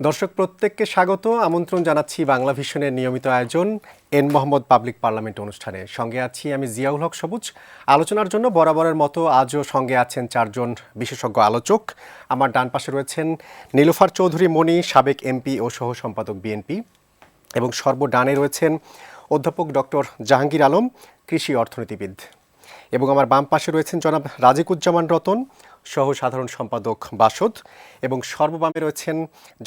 দর্শক প্রত্যেককে স্বাগত আমন্ত্রণ জানাচ্ছি বাংলা ভিশনের নিয়মিত আয়োজন এন মোহাম্মদ পাবলিক পার্লামেন্ট অনুষ্ঠানে। সঙ্গে আছি আমি জিয়াউল হক সবুজ। আলোচনার জন্য বরাবরের মতো আজও সঙ্গে আছেন চারজন বিশেষজ্ঞ আলোচক। আমার ডান পাশে রয়েছেন নীলুফার চৌধুরী মণি, সাবেক এমপি ও সহ সম্পাদক বিএনপি, এবং সর্বডানে রয়েছেন অধ্যাপক ডক্টর জাহাঙ্গীর আলম, কৃষি অর্থনীতিবিদ, এবং আমার বাম পাশে রয়েছেন জনাব রাজিকুজ্জামান রতন, সহ সাধারণ সম্পাদক বাসদ, এবং সর্ববামে রয়েছেন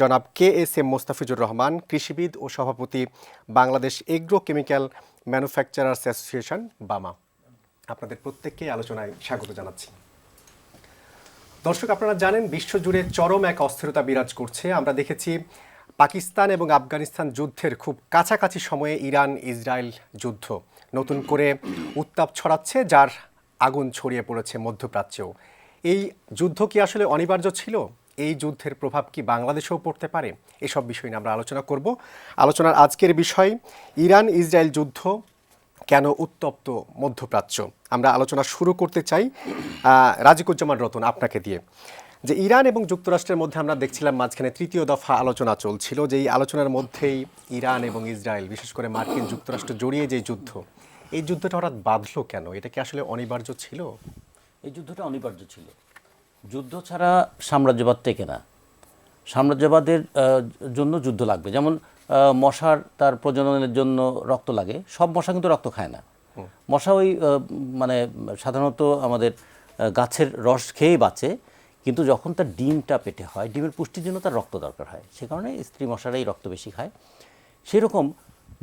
জনাব KSM মোস্তাফিজুর রহমান, কৃষিবিদ ও সভাপতি Bangladesh agro chemical manufacturers association BAMA. আপনাদের প্রত্যেককে আলোচনায় স্বাগত জানাচ্ছি। দর্শক, আপনারা জানেন বিশ্বজুড়ে চরম এক অস্থিরতা বিরাজ করছে। আমরা দেখেছি পাকিস্তান এবং আফগানিস্তান যুদ্ধের খুব কাছাকাছি সময়ে ইরান ইসরায়েল যুদ্ধ নতুন করে উত্তাপ ছড়াচ্ছে, যার আগুন ছড়িয়ে পড়েছে মধ্যপ্রাচ্যেও। এই যুদ্ধ কি আসলে অনিবার্য ছিল? এই যুদ্ধের প্রভাব কি বাংলাদেশেও পড়তে পারে? এসব বিষয় নিয়ে আমরা আলোচনা করব। আলোচনার আজকের বিষয় ইরান ইসরায়েল যুদ্ধ কেন উত্তপ্ত মধ্যপ্রাচ্য। আমরা আলোচনা শুরু করতে চাই রাজিকুজ্জামান রতন আপনাকে দিয়ে। যে ইরান এবং যুক্তরাষ্ট্রের মধ্যে আমরা দেখছিলাম মাঝখানে তৃতীয় দফা আলোচনা চলছিল, যে এই আলোচনার মধ্যেই ইরান এবং ইসরায়েল, বিশেষ করে মার্কিন যুক্তরাষ্ট্র জড়িয়ে যে যুদ্ধ, এই যুদ্ধটা হঠাৎ বাঁধলো কেন? এটা কি আসলে অনিবার্য ছিল? এই যুদ্ধটা অনিবার্য ছিল। যুদ্ধ ছাড়া সাম্রাজ্যবাদ টেকে না। সাম্রাজ্যবাদের জন্য যুদ্ধ লাগবে। যেমন মশার তার প্রজননের জন্য রক্ত লাগে, সব মশা কিন্তু রক্ত খায় না। মশা ওই মানে সাধারণত আমাদের গাছের রস খেয়েই বাঁচে, কিন্তু যখন তার ডিমটা পেটে হয়, ডিমের পুষ্টির জন্য তার রক্ত দরকার হয়, সে কারণে স্ত্রী মশারাই রক্ত বেশি খায়। সেরকম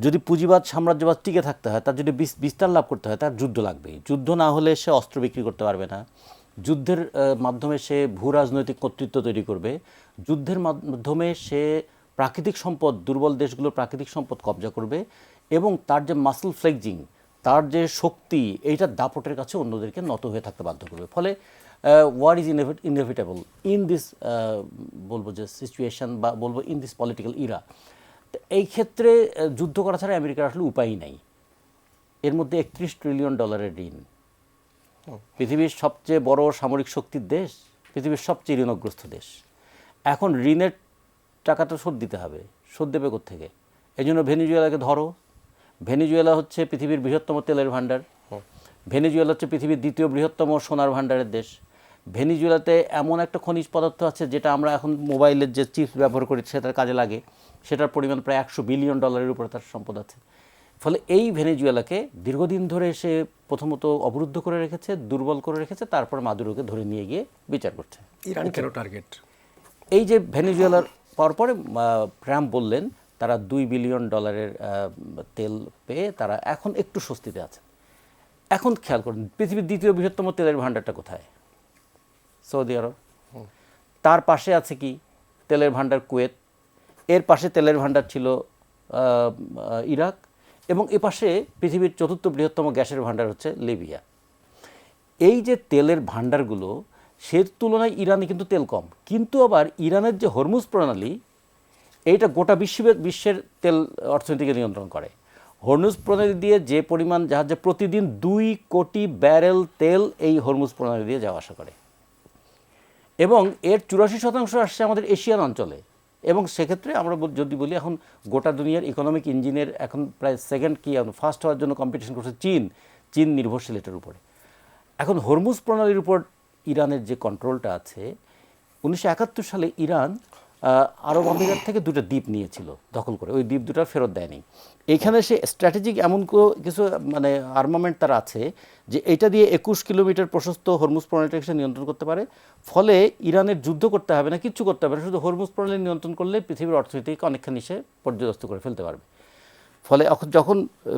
যদি পুঁজিবাদ সাম্রাজ্যবাদ টিকে থাকতে হয়, তার যদি বিস্তার লাভ করতে হয়, তার যুদ্ধ লাগবেই। যুদ্ধ না হলে সে অস্ত্র বিক্রি করতে পারবে না, যুদ্ধের মাধ্যমে সে ভূ রাজনৈতিক কর্তৃত্ব তৈরি করবে, যুদ্ধের মাধ্যমে সে প্রাকৃতিক সম্পদ, দুর্বল দেশগুলোর প্রাকৃতিক সম্পদ কবজা করবে, এবং তার যে মাসল ফ্লেক্সিং, তার যে শক্তি, এইটার দাপটের কাছে অন্যদেরকে নত হয়ে থাকতে বাধ্য করবে। ফলে war is inevitable in this বলবো যে সিচুয়েশন, বা বলবো ইন দিস পলিটিক্যাল ইরা। এই ক্ষেত্রে যুদ্ধ করা ছাড়া আমেরিকার আসলে উপায়ই নাই। এর মধ্যে $31 ট্রিলিয়ন ঋণ, পৃথিবীর সবচেয়ে বড় সামরিক শক্তির দেশ, পৃথিবীর সবচেয়ে ঋণগ্রস্ত দেশ। এখন ঋণের টাকাটা শোধ দিতে হবে, শোধ দেবে কোত্থেকে? এই জন্য ভেনিজুয়েলাকে ধরো। ভেনিজুয়েলা হচ্ছে পৃথিবীর বৃহত্তম তেলের ভাণ্ডার, ভেনিজুয়েলা হচ্ছে পৃথিবীর দ্বিতীয় বৃহত্তম সোনার ভাণ্ডারের দেশ। ভেনিজুয়েলাতে এমন একটা খনিজ পদার্থ আছে যেটা আমরা এখন মোবাইলের যে চিপস ব্যবহার করি সেটার কাজে লাগে, সেটার পরিমাণ প্রায় $100 বিলিয়ন উপরে তার সম্পদ আছে। ফলে এই ভেনিজুয়েলাকে দীর্ঘদিন ধরে সে প্রথমত অবরুদ্ধ করে রেখেছে, দুর্বল করে রেখেছে, তারপর মাদুরোকে ধরে নিয়ে গিয়ে বিচার করছে। ইরান কেন টার্গেট? এই যে ভেনিজুয়েলার পরে ট্রাম্প বললেন তারা $2 বিলিয়ন তেল পেয়ে তারা এখন একটু স্বস্তিতে আছে। এখন খেয়াল করুন, পৃথিবীর দ্বিতীয় বৃহত্তম তেলের ভাণ্ডারটা কোথায়? সৌদি আরব। তার পাশে আছে কি? তেলের ভাণ্ডার কুয়েত। এর পাশে তেলের ভাণ্ডার ছিল ইরাক, এবং এ পাশে পৃথিবীর চতুর্থ বৃহত্তম গ্যাসের ভাণ্ডার হচ্ছে লিবিয়া। এই যে তেলের ভাণ্ডারগুলো, সে তুলনায় ইরানে কিন্তু তেল কম, কিন্তু আবার ইরানের যে হরমুজ প্রণালী, এইটা গোটা বিশ্বের তেল অর্থনীতিকে নিয়ন্ত্রণ করে। হরমুজ প্রণালী দিয়ে যে পরিমাণ জাহাজে প্রতিদিন 2 কোটি ব্যারেল তেল এই হরমুজ প্রণালী দিয়ে যাওয়া আসা করে, এবং এর 84% আসছে আমাদের এশিয়ান অঞ্চলে। এবং সেক্ষেত্রে আমরা যদি বলি, এখন গোটা দুনিয়ার ইকোনমিক ইঞ্জিনের এখন প্রায় সেকেন্ড কি ফার্স্ট হওয়ার জন্য কম্পিটিশন করছে চীন নির্ভরশীল এটার উপরে। এখন হরমুজ প্রণালীর উপর ইরানের যে কন্ট্রোলটা আছে, 1971 সালে ইরান আরব আমিরাত থেকে 2টা দ্বীপ নিয়েছিল দখল করে, ওই দ্বীপ 2টা ফেরত দেয়নি। এইখানে সে স্ট্র্যাটেজিক এমন কিছু মানে আর্মামেন্ট তার আছে যে এটা দিয়ে 21 কিলোমিটার প্রশস্ত হরমুজ প্রণালীটাকে সে নিয়ন্ত্রণ করতে পারে। ফলে ইরানের যুদ্ধ করতে হবে না, কিচ্ছু করতে হবে না, শুধু হরমুজ প্রণালী নিয়ন্ত্রণ করলে পৃথিবীর অর্থনীতিকে অনেকখানি সে পর্যদস্ত করে ফেলতে পারবে। ফলে যখন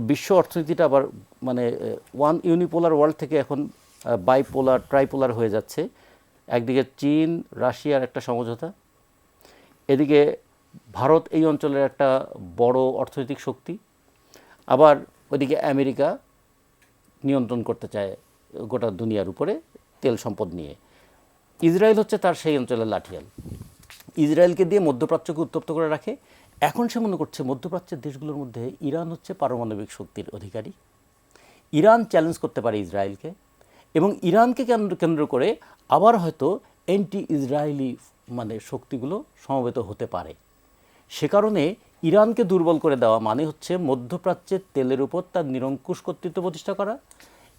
বিশ্ব অর্থনীতিটা আবার মানে ওয়ান ইউনিপোলার ওয়ার্ল্ড থেকে এখন বাইপোলার ট্রাইপোলার হয়ে যাচ্ছে, একদিকে চীন রাশিয়ার একটা সমঝোতা, এদিকে ভারত এই অঞ্চলের একটা বড় অর্থনৈতিক শক্তি, আবার ওইদিকে আমেরিকা নিয়ন্ত্রণ করতে চায় গোটা দুনিয়ার উপরে তেল সম্পদ নিয়ে। ইসরায়েল হচ্ছে তার সেই অঞ্চলের লাঠিয়াল, ইসরায়েলকে দিয়ে মধ্যপ্রাচ্যকে উত্তপ্ত করে রাখে। এখন সে মনে করছে মধ্যপ্রাচ্যের দেশগুলোর মধ্যে ইরান হচ্ছে পারমাণবিক শক্তির অধিকারী, ইরান চ্যালেঞ্জ করতে পারে ইসরায়েলকে, এবং ইরানকে কেন্দ্র করে আবার হয়তো অ্যান্টি ইসরায়েলি মানে শক্তিগুলো সমবেত হতে পারে। সে কারণে ইরানকে দুর্বল করে দেওয়া মানে হচ্ছে মধ্যপ্রাচ্যের তেলের উপর তার নিরঙ্কুশ কর্তৃত্ব প্রতিষ্ঠা করা।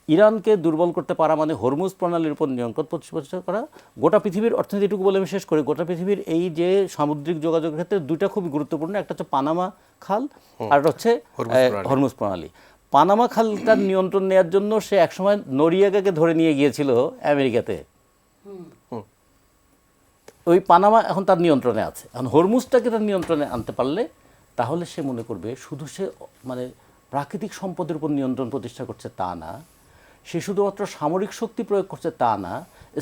ইরানকে দুর্বল করতে পারা মানে হরমুজ প্রণালীর উপর নিয়ন্ত্রণ প্রতিষ্ঠা করা। গোটা পৃথিবীর অর্থনীতিটুকু বলে আমি শেষ করি, গোটা পৃথিবীর এই যে সামুদ্রিক যোগাযোগের ক্ষেত্রে দুইটা খুবই গুরুত্বপূর্ণ, একটা হচ্ছে পানামা খাল আর একটা হচ্ছে হরমুজ প্রণালী। পানামা খালটার নিয়ন্ত্রণ নেওয়ার জন্য সে একসময় নরিয়াগাকে ধরে নিয়ে গিয়েছিল আমেরিকাতে। ওই পানামা এখন তার নিয়ন্ত্রণে আছে। এখন হরমুজটাকে তার নিয়ন্ত্রণে আনতে পারলে তাহলে সে মনে করবে শুধু সে মানে প্রাকৃতিক সম্পদের উপর নিয়ন্ত্রণ প্রতিষ্ঠা করছে তা না, সে শুধুমাত্র সামরিক শক্তি প্রয়োগ করছে তা না,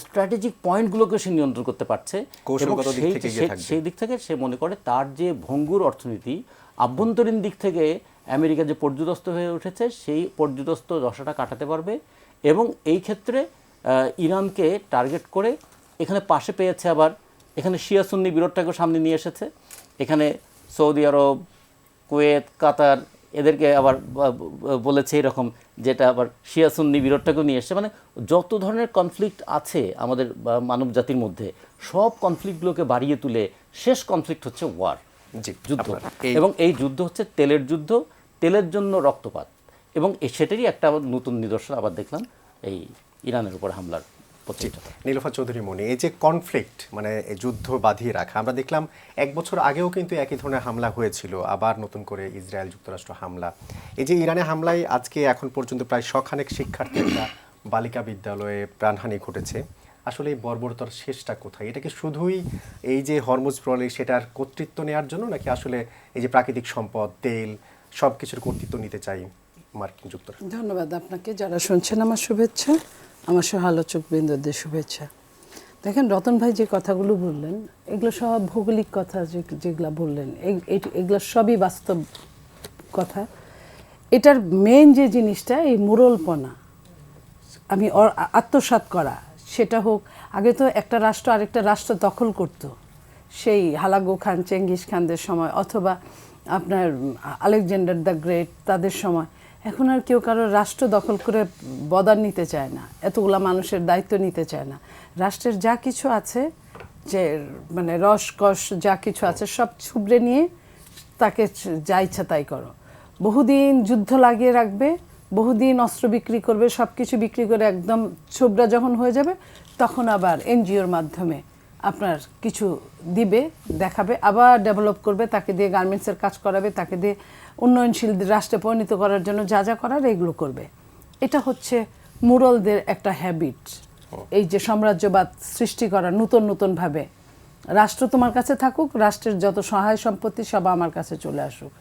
স্ট্র্যাটেজিক পয়েন্টগুলোকে সে নিয়ন্ত্রণ করতে পারছে। এবং সেই দিক থেকে সে মনে করে তার যে ভঙ্গুর অর্থনীতি, আভ্যন্তরীণ দিক থেকে আমেরিকা যে পর্যুদস্ত হয়ে উঠেছে সেই পর্যুদস্ত দশাটা কাটাতে পারবে। এবং এই ক্ষেত্রে ইরানকে টার্গেট করে এখানে পাশে পেয়েছে, আবার এখানে শিয়া সুন্নি বিরোধটাকেও সামনে নিয়ে এসেছে। এখানে সৌদি আরব, কুয়েত, কাতার এদেরকে আবার বলেছে এরকম, যেটা আবার শিয়া সুন্নি বিরোধটাকেও নিয়ে এসছে। মানে যত ধরনের কনফ্লিক্ট আছে আমাদের মানব জাতির মধ্যে, সব কনফ্লিক্টগুলোকে বাড়িয়ে তুলে শেষ কনফ্লিক্ট হচ্ছে ওয়ার, যুদ্ধ। এবং এই যুদ্ধ হচ্ছে তেলের যুদ্ধ, তেলের জন্য রক্তপাত। এবং সেটারই একটা নতুন নিদর্শন আবার দেখলাম এই ইরানের উপর হামলার। নীলুফা চৌধুরী মনি, এই যে কনফ্লিক্ট মানে যুদ্ধ বাঁধিয়ে রাখা, আমরা দেখলাম 1 বছর আগেও কিন্তু একই ধরনের হামলা হয়েছিল, আবার নতুন করে ইসরায়েল যুক্তরাষ্ট্র হামলা। এই যে ইরানে হামলায় আজকে এখন পর্যন্ত প্রায় 100 খানেক শিক্ষার্থীর বালিকা বিদ্যালয়ে প্রাণহানি ঘটেছে। আসলে এই বর্বরতার শেষটা কোথায়? এটা কি শুধুই এই যে হরমুজ প্রণালী সেটার কর্তৃত্ব নেওয়ার জন্য, নাকি আসলে এই যে প্রাকৃতিক সম্পদ, তেল, সব কিছুর কর্তৃত্ব নিতে চাই মার্কিন যুক্তরাষ্ট্র? ধন্যবাদ আপনাকে। যারা শুনছেন আমার শুভেচ্ছা, আমার সহ আলোচক বৃন্দদের শুভেচ্ছা। দেখেন, রতন ভাই যে কথাগুলো বললেন এগুলো সব ভৌগোলিক কথা, যেগুলো বললেন এগুলো সবই বাস্তব কথা। এটার মেন যে জিনিসটা এই মোড়লপনা, আমি আত্মসাৎ করা, সেটা হোক আগে তো একটা রাষ্ট্র আরেকটা রাষ্ট্র দখল করত, সেই হালাগু খান, চেঙ্গিস খানদের সময়, অথবা আপনার আলেকজান্ডার দ্য গ্রেট তাদের সময়। এখন আর কেউ কারো রাষ্ট্র দখল করে বদার নিতে চায় না, এতগুলা মানুষের দায়িত্ব নিতে চায় না। রাষ্ট্রের যা কিছু আছে, যে মানে রসকস যা কিছু আছে সব ছুবড়ে নিয়ে তাকে যা ইচ্ছা তাই করো। বহুদিন যুদ্ধ লাগিয়ে রাখবে, বহুদিন অস্ত্র বিক্রি করবে, সব কিছু বিক্রি করে একদম ছুবড়া যখন হয়ে যাবে তখন আবার এনজিওর মাধ্যমে আপনার কিছু দিবে, দেখাবে, আবার ডেভেলপ করবে, তাকে দিয়ে গার্মেন্টসের কাজ করাবে, তাকে দিয়ে উন্নয়নশীল রাষ্ট্রে পরিণত করার জন্য যা যা করার এগুলো করবে। এটা হচ্ছে মুরলদের একটা হ্যাবিট, এই যে সাম্রাজ্যবাদ সৃষ্টি করা নতুন নতুনভাবে। রাষ্ট্র তোমার কাছে থাকুক, রাষ্ট্রের যত সহায় সম্পত্তি সব আমার কাছে চলে আসুক।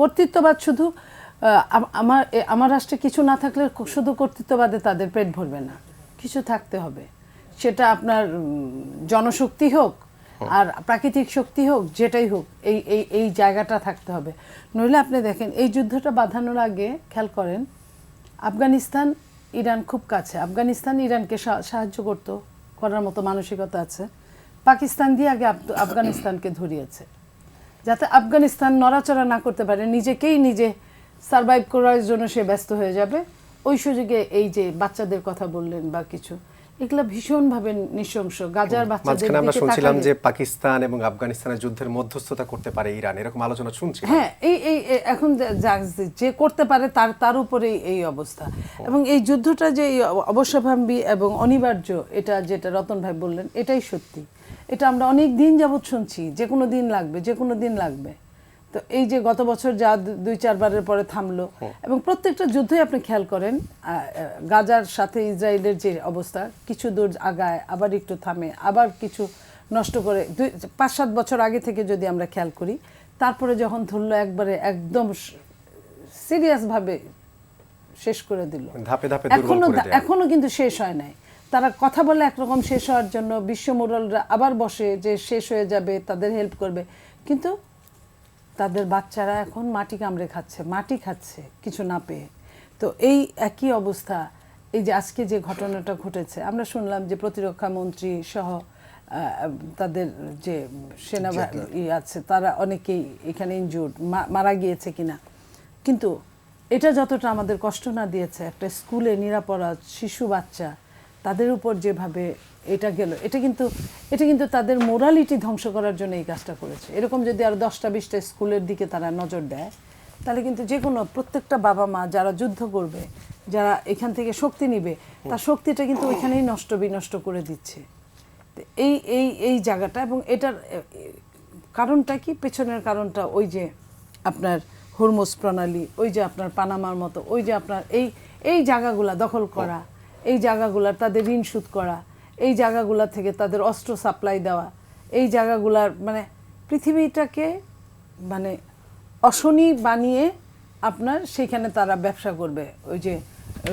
কর্তৃত্ববাদ শুধু আমার রাষ্ট্রে কিছু না থাকলে শুধু কর্তৃত্ববাদে তাদের পেট ভরবে না, কিছু থাকতে হবে। সেটা আপনার জনশক্তি হোক আর প্রাকৃতিক শক্তি হোক, যেটাই হোক, এই জায়গাটা থাকতে হবে। নইলে আপনি দেখেন এই যুদ্ধটা বাঁধানোর আগে খেয়াল করেন, আফগানিস্তান ইরান খুব কাছে, আফগানিস্তান ইরানকে সাহায্য করার মতো মানসিকতা আছে। পাকিস্তান দিয়ে আগে আফগানিস্তানকে ধরিয়েছে, যাতে আফগানিস্তান নড়াচড়া না করতে পারে, নিজেকেই নিজে সারভাইভ করার জন্য সে ব্যস্ত হয়ে যাবে। ওই সুযোগে এই যে বাচ্চাদের কথা বললেন বা কিছু, এগুলা ভীষণভাবে নৃশংস। গাজার বাচ্চাদের আমরা শুনছিলাম যে পাকিস্তান এবং আফগানিস্তানের যুদ্ধের মধ্যস্থতা করতে পারে ইরান, এরকম আলোচনা শুনছি। হ্যাঁ, এই এখন যে করতে পারে তার উপরে এই অবস্থা। এবং এই যুদ্ধটা যে অবশ্যম্ভাবী এবং অনিবার্য, এটা যেটা রতন ভাই বললেন এটাই সত্যি। এটা আমরা অনেক দিন যাবৎ শুনছি, যে কোনো দিন লাগবে, যে কোনো দিন লাগবে। তো এই যে গত বছর যা 2-4 বারের পরে থামলো, এবং প্রত্যেকটা যুদ্ধই আপনি খেয়াল করেন গাজার সাথে ইসরায়েলের যে অবস্থা, কিছু দূর আগায়, আবার একটু থামে, আবার কিছু নষ্ট করে। 5-7 বছর আগে থেকে যদি আমরা খেয়াল করি, তারপরে যখন ধরলো একবারে একদম সিরিয়াসভাবে শেষ করে দিল। এখনো কিন্তু শেষ হয় নাই। তারা কথা বলে একরকম, শেষ হওয়ার জন্য বিশ্ব মোড়লরা আবার বসে যে শেষ হয়ে যাবে, তাদের হেল্প করবে, কিন্তু তাদের বাচ্চারা এখন মাটি কামড়ে খাচ্ছে, মাটি খাচ্ছে কিছু না পেয়ে। তো এই একই অবস্থা, এই যে আজকে যে ঘটনাটা ঘটেছে, আমরা শুনলাম যে প্রতিরক্ষা মন্ত্রী সহ তাদের যে সেনাবাহিনী আছে তারা অনেকেই এখানে ইনজুর্ড, মারা গিয়েছে কিনা। কিন্তু এটা যতটা আমাদের কষ্ট না দিয়েছে, একটা স্কুলে নিরাপরাধ শিশু বাচ্চা, তাদের উপর যেভাবে এটা গেল, এটা কিন্তু তাদের মোরালিটি ধ্বংস করার জন্য এই কাজটা করেছে। এরকম যদি আরো 10টা-20টা স্কুলের দিকে তারা নজর দেয়, তাহলে কিন্তু যে কোনো প্রত্যেকটা বাবা মা যারা যুদ্ধ করবে, যারা এখান থেকে শক্তি নিবে, তার শক্তিটা কিন্তু ওইখানেই নষ্ট বিনষ্ট করে দিচ্ছে। তো এই জায়গাটা, এবং এটার কারণটা কি, পেছনের কারণটা ওই যে আপনার হরমুজ প্রণালী, ওই যে আপনার পানামার মতো, ওই যে আপনার এই জায়গাগুলা দখল করা, এই জায়গাগুলা তাদের ঋণ শোধ করা, এই জায়গাগুলা থেকে তাদের অস্ত্র সাপ্লাই দেওয়া, এই জায়গাগুলার মানে পৃথিবীটাকে মানে অশনি বানিয়ে আপনার সেখানে তারা ব্যবসা করবে। ওই যে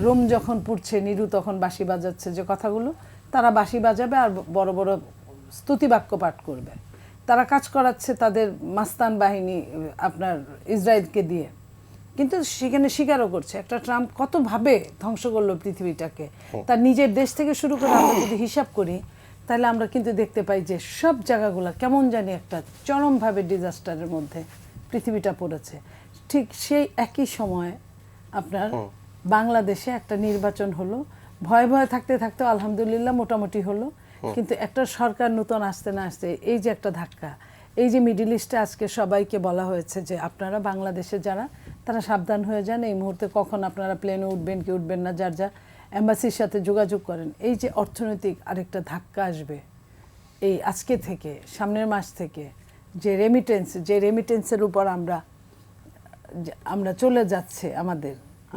রোম যখন পুড়ছে নিরু তখন বাঁশি বাজাচ্ছে, যে কথাগুলো, তারা বাঁশি বাজাবে আর বড় বড় স্তুতিবাক্য পাঠ করবে। তারা কাজ করাচ্ছে তাদের মাস্তান বাহিনী আপনার ইসরায়েলকে দিয়ে, কিন্তু সেখানে স্বীকারও করছে। একটা ট্রাম্প কতভাবে ধ্বংস করলো পৃথিবীটাকে, তার নিজের দেশ থেকে শুরু করে আমরা যদি হিসাব করি, তাহলে আমরা কিন্তু দেখতে পাই যে সব জায়গাগুলো কেমন জানি একটা চরমভাবে ডিজাস্টারের মধ্যে পৃথিবীটা পড়েছে। ঠিক সেই একই সময় আপনার বাংলাদেশে একটা নির্বাচন হলো, ভয়ে ভয়ে থাকতে থাকতে আলহামদুলিল্লাহ মোটামুটি হলো, কিন্তু একটা সরকার নতুন আসতে না আসতে এই যে একটা ধাক্কা, এই যে মিডল ইস্টে আজকে সবাইকে বলা হয়েছে যে আপনারা বাংলাদেশে যারা, তারা সাবধান হয়ে যান, এই মুহূর্তে কখন আপনারা প্লেনে উঠবেন কি উঠবেন না, যার যা এম্বাসির সাথে যোগাযোগ করেন। এই যে অর্থনৈতিক আরেকটা ধাক্কা আসবে এই আজকে থেকে, সামনের মাস থেকে, যে রেমিটেন্সের উপর আমরা চলে যাচ্ছে,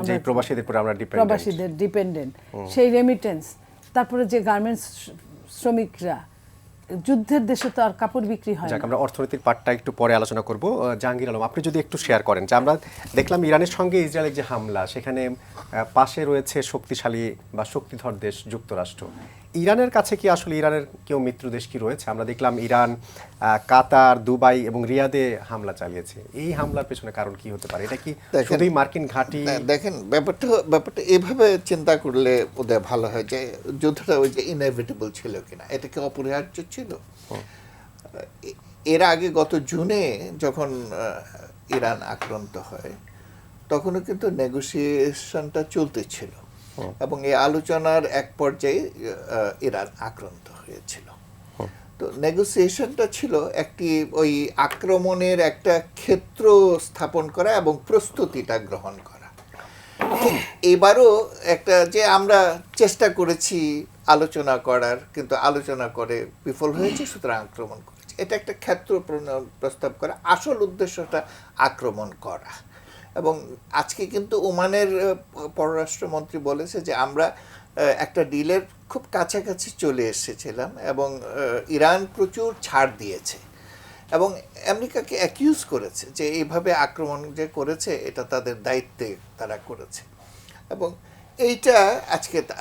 যে প্রবাসীদের উপর আমরা প্রবাসীদের ডিপেন্ডেন্ট, সেই রেমিটেন্স, তারপরে যে গার্মেন্টস শ্রমিকরা, যুদ্ধের দেশে তো আর কাপড় বিক্রি হয় না। আমরা অর্থনীতির পার্টটা একটু পরে আলোচনা করব। জাহাঙ্গীর আলম, আপনি যদি একটু শেয়ার করেন যে আমরা দেখলাম ইরানের সঙ্গে ইসরায়েলের যে হামলা, সেখানে পাশে রয়েছে শক্তিশালী বা শক্তিধর দেশ যুক্তরাষ্ট্র। ইরানের কাছে কি আসলে ইরানের কেউ মিত্র দেশ কি রয়েছে? আমরা দেখলাম ইরান কাতার, দুবাই এবং রিয়াদে হামলা চালিয়েছে। এই হামলার পেছনে কারণ কি হতে পারে? এটা কি শুধুই মার্কিন ঘাঁটি? দেখেন, ব্যাপারটা এভাবে চিন্তা করলে ওদের ভালো হয় যে যুদ্ধটা ওই যে ইনএভিটেবল ছিল কিনা, এটা কি অপরিহার্য ছিল? এর আগে গত জুনে যখন ইরান আক্রান্ত হয়, তখনও কিন্তু নেগোসিয়েশনটা চলতেছিল, এবং এই আলোচনার এক পর্যায়ে ইরান আক্রান্ত হয়েছিল। তো নেগোসিয়েশনটা ছিল একটি ওই আক্রমণের একটা ক্ষেত্র স্থাপন করা এবং প্রস্তুতিটা গ্রহণ করা। এবারও একটা যে আমরা চেষ্টা করেছি আলোচনা করার, কিন্তু আলোচনা করে বিফল হয়েছে, সুতরাং আক্রমণ করেছে। এটা একটা ক্ষেত্র প্রস্তাব করা, আসল উদ্দেশ্যটা আক্রমণ করা। এবং আজকে কিন্তু ওমানের পররাষ্ট্রমন্ত্রী বলেছে যে আমরা একটা ডিলের খুব কাছাকাছি চলে এসেছিলাম, এবং ইরান প্রচুর ছাড় দিয়েছে, এবং আমেরিকাকে অ্যাকিউজ করেছে যে এইভাবে আক্রমণ যে করেছে এটা তাদের দায়িত্বে তারা করেছে। এবং এইটা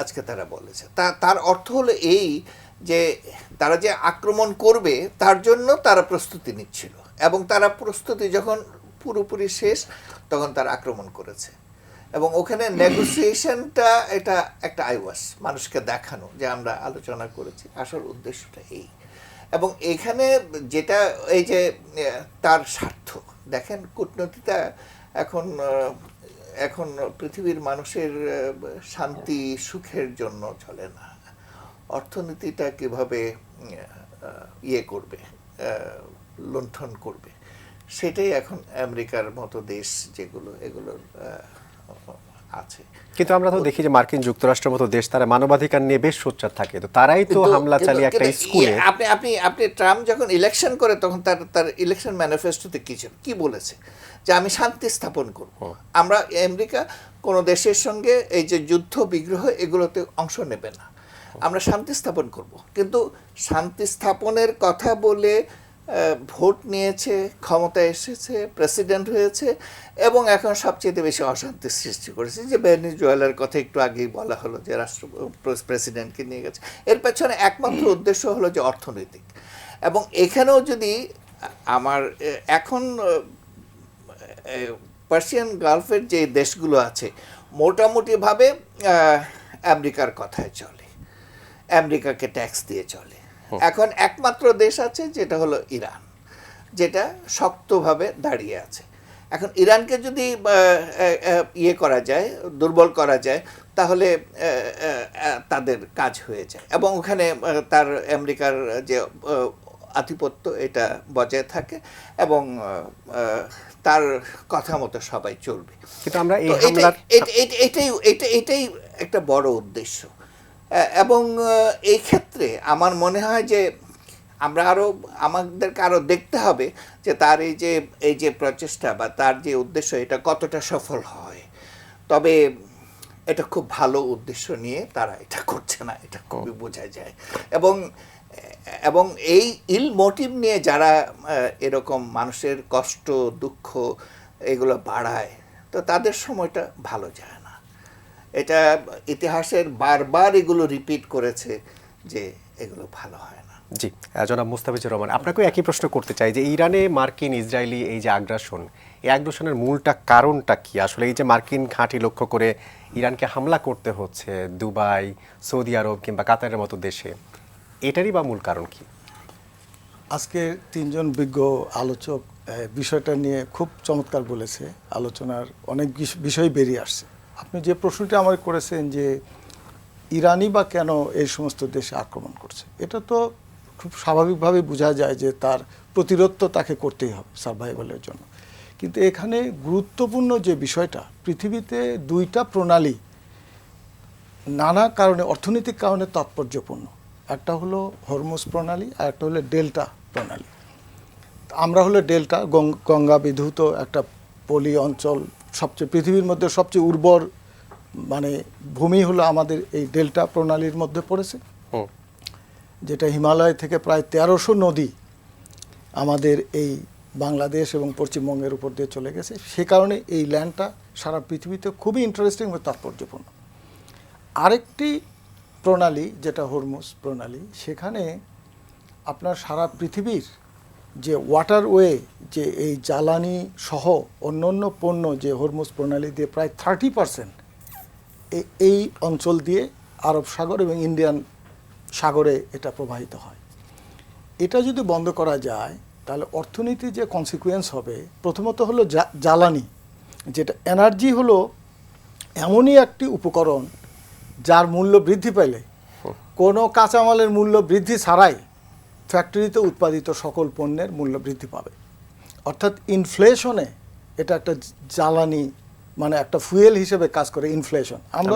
আজকে তারা বলেছে। তার অর্থ হলো এই যে তারা যে আক্রমণ করবে তার জন্য তারা প্রস্তুতি নিচ্ছিল, এবং তারা প্রস্তুতি যখন পুরোপুরি শেষ তখন তারা আক্রমণ করেছে। এবং ওখানে নেগোসিয়েশনটা এটা একটা আইওয়াস, মানুষকে দেখানো যে আমরা আলোচনা করেছি, আসল উদ্দেশ্যটা এই। এবং এখানে যেটা এই যে তার স্বার্থ, দেখেন কূটনীতিটা এখন পৃথিবীর মানুষের শান্তি সুখের জন্য চলে না, অর্থনীতিটা কিভাবে করবে, লুণ্ঠন করবে, সেটাই এখন আমেরিকার মতো দেশ যেগুলো এগুলোর আছে। কিন্তু আমরা তো দেখি যে মার্কিন যুক্তরাষ্ট্রের মতো দেশ, তারা মানবাধিকার নিয়ে বেশ সোচ্চার থাকে, তো তারাই তো হামলা চালিয়ে একটা স্কুলে। আপনি ট্রাম্প যখন ইলেকশন করে তখন তার ইলেকশন ম্যানিফেস্টোতে কি বলেছে যে আমি শান্তি স্থাপন করব, আমরা আমেরিকা কোনো দেশের সঙ্গে এই যে যুদ্ধ বিগ্রহ এগুলোতে অংশ নেবে না, আমরা শান্তি স্থাপন করব। কিন্তু শান্তি স্থাপনের কথা বলে ভোট নিয়েছে, ক্ষমতায় এসেছে, প্রেসিডেন্ট হয়েছে, এবং এখন সবচেয়ে বেশি অশান্তি সৃষ্টি করেছে। যে ভেনেজুয়েলার কথা একটু আগেই বলা হলো যে প্রেসিডেন্টকে নিয়ে গেছে, এর পেছনে একমাত্র উদ্দেশ্য হলো যে অর্থনৈতিক। এবং এখানেও যদি আমার এখন পার্সিয়ান গালফের যে দেশগুলো আছে মোটামুটিভাবে আমেরিকার কথায় চলে, আমেরিকাকে ট্যাক্স দিয়ে চলে। এখন একমাত্র দেশ আছে যেটা হলো ইরান, যেটা শক্তভাবে দাঁড়িয়ে আছে। এখন ইরানকে যদি করা যায়, দুর্বল করা যায়, তাহলে তাদের কাজ হয়ে যায় এবং ওখানে তার আমেরিকার যে আধিপত্য এটা বজায় থাকে এবং তার কথা মতো সবাই চলবে। কিন্তু আমরা এই তো হামলার এটাই একটা বড় উদ্দেশ্য এবং এই ক্ষেত্রে আমার মনে হয় যে আমাদেরকে আরো দেখতে হবে যে তার এই যে প্রচেষ্টা বা তার যে উদ্দেশ্য এটা কতটা সফল হয়। তবে এটা খুব ভালো উদ্দেশ্য নিয়ে তারা এটা করছে না, এটা খুবই বোঝা যায়। এবং এই ইল মোটিভ নিয়ে যারা এরকম মানুষের কষ্ট দুঃখ এগুলো বাড়ায়, তো তাদের সময়টা ভালো যায় না। এটা ইতিহাসের বারবার এগুলো রিপিট করেছে যে এগুলো ভালো হয় না। জি, জনাব মুস্তাফিজুর রহমান, আপনাকেও একই প্রশ্ন করতে চাই যে ইরানে মার্কিন ইসরায়েলি এই যে আগ্রাসন, এই আগ্রাসনের মূলটা কারণটা কি? আসলে এই যে মার্কিন ঘাঁটি লক্ষ্য করে ইরানকে হামলা করতে হচ্ছে দুবাই, সৌদি আরব কিংবা কাতারের মতো দেশে, এটারই বা মূল কারণ কি? আজকে তিনজন বিজ্ঞ আলোচক বিষয়টা নিয়ে খুব চমৎকার বলেছে, আলোচনার অনেক বিষয় বেরিয়ে আসছে। আপনি যে প্রশ্নটি আমার করেছেন যে ইরানি বা কেন এই সমস্ত দেশে আক্রমণ করছে, এটা তো খুব স্বাভাবিকভাবে বোঝা যায় যে তার প্রতিরোধ তো তাকে করতেই হবে সার্ভাইভালের জন্য। কিন্তু এখানে গুরুত্বপূর্ণ যে বিষয়টা, পৃথিবীতে দুইটা প্রণালী নানা কারণে, অর্থনৈতিক কারণে তাৎপর্যপূর্ণ। একটা হলো হরমুজ প্রণালী আর একটা হলো ডেল্টা প্রণালী। আমরা হলো ডেল্টা, গঙ্গা বিধৌত একটা পলি অঞ্চল, সবচেয়ে পৃথিবীর মধ্যে সবচেয়ে উর্বর মানে ভূমি হলো আমাদের এই ডেল্টা প্রণালীর মধ্যে পড়েছে, যেটা হিমালয় থেকে প্রায় 1300 নদী আমাদের এই বাংলাদেশ এবং পশ্চিমবঙ্গের উপর দিয়ে চলে গেছে। সে কারণে এই ল্যান্ডটা সারা পৃথিবীতে খুবই ইন্টারেস্টিং এবং তাৎপর্যপূর্ণ। আরেকটি প্রণালী যেটা হরমুজ প্রণালী, সেখানে আপনার সারা পৃথিবীর যে ওয়াটারওয়ে, যে এই জ্বালানি সহ অন্য পণ্য যে হরমুজ প্রণালী দিয়ে প্রায় 30% এই অঞ্চল দিয়ে আরব সাগর এবং ইন্ডিয়ান সাগরে এটা প্রবাহিত হয়। এটা যদি বন্ধ করা যায় তাহলে অর্থনীতির যে কনসিকুয়েন্স হবে, প্রথমত হলো জ্বালানি, যেটা এনার্জি হলো এমনই একটি উপকরণ যার মূল্য বৃদ্ধি পেলে কোনো কাঁচামালের মূল্য বৃদ্ধি ছাড়াই ফ্যাক্টরিতে উৎপাদিত সকল পণ্যের মূল্য বৃদ্ধি পাবে। অর্থাৎ ইনফ্লেশনে এটা একটা জ্বালানি, মানে একটা ফুয়েল হিসেবে কাজ করে ইনফ্লেশন। আমরা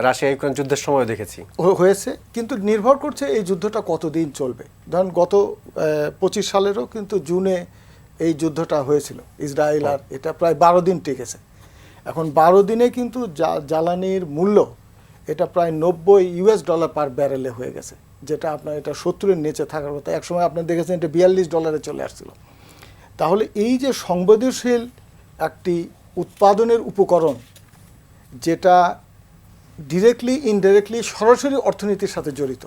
রাশিয়া ইউক্রেন যুদ্ধের সময় দেখেছি হয়েছে, কিন্তু নির্ভর করছে এই যুদ্ধটা কতদিন চলবে। ধরেন গত 25 সালেরও কিন্তু জুনে এই যুদ্ধটা হয়েছিল ইসরায়েল আর, এটা প্রায় 12 দিন টিকেছে। এখন 12 দিনে কিন্তু জ্বালানির মূল্য এটা প্রায় $90 পার ব্যারেলে হয়ে গেছে, যেটা আপনার এটা 70-এর নিচে থাকার কথা। একসময় আপনি দেখেছেন এটা $42 চলে আসছিল। তাহলে এই যে সংবেদনশীল একটি উৎপাদনের উপকরণ, যেটা ডিরেক্টলি ইনডাইরেক্টলি সরাসরি অর্থনীতির সাথে জড়িত,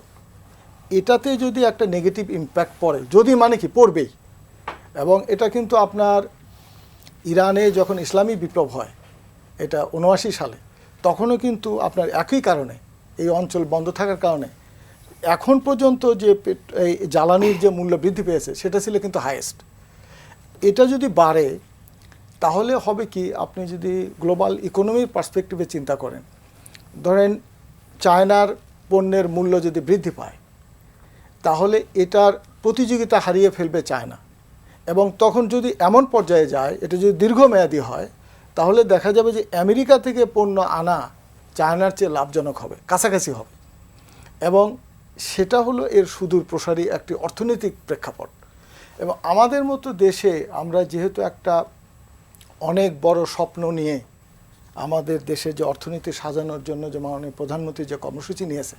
এটাতে যদি একটা নেগেটিভ ইম্প্যাক্ট পড়ে, যদি মানে কি পড়বেই। এবং এটা কিন্তু আপনার ইরানে যখন ইসলামী বিপ্লব হয় এটা 79 সালে, তখনও কিন্তু আপনার একই কারণে, এই অঞ্চল বন্ধ থাকার কারণে এখন পর্যন্ত যে এই জ্বালানির যে মূল্য বৃদ্ধি পেয়েছে সেটা ছিল কিন্তু হাইয়েস্ট। এটা যদি বাড়ে তাহলে হবে কি, আপনি যদি গ্লোবাল ইকোনমির পার্সপেক্টিভে চিন্তা করেন, ধরেন চায়নার পণ্যের মূল্য যদি বৃদ্ধি পায় তাহলে এটার প্রতিযোগিতা হারিয়ে ফেলবে চায়না। এবং তখন যদি এমন পর্যায়ে যায়, এটা যদি দীর্ঘমেয়াদী হয়, তাহলে দেখা যাবে যে আমেরিকা থেকে পণ্য আনা চায়নার চেয়ে লাভজনক হবে, কাছাকাছি হবে। এবং সেটা হলো এর সুদূর প্রসারী একটি অর্থনৈতিক প্রেক্ষাপট। এবং আমাদের মতো দেশে আমরা যেহেতু একটা অনেক বড় স্বপ্ন নিয়ে আমাদের দেশে যে অর্থনীতি সাজানোর জন্য যে মাননীয় প্রধানমন্ত্রী যে কর্মসূচি নিয়েছে,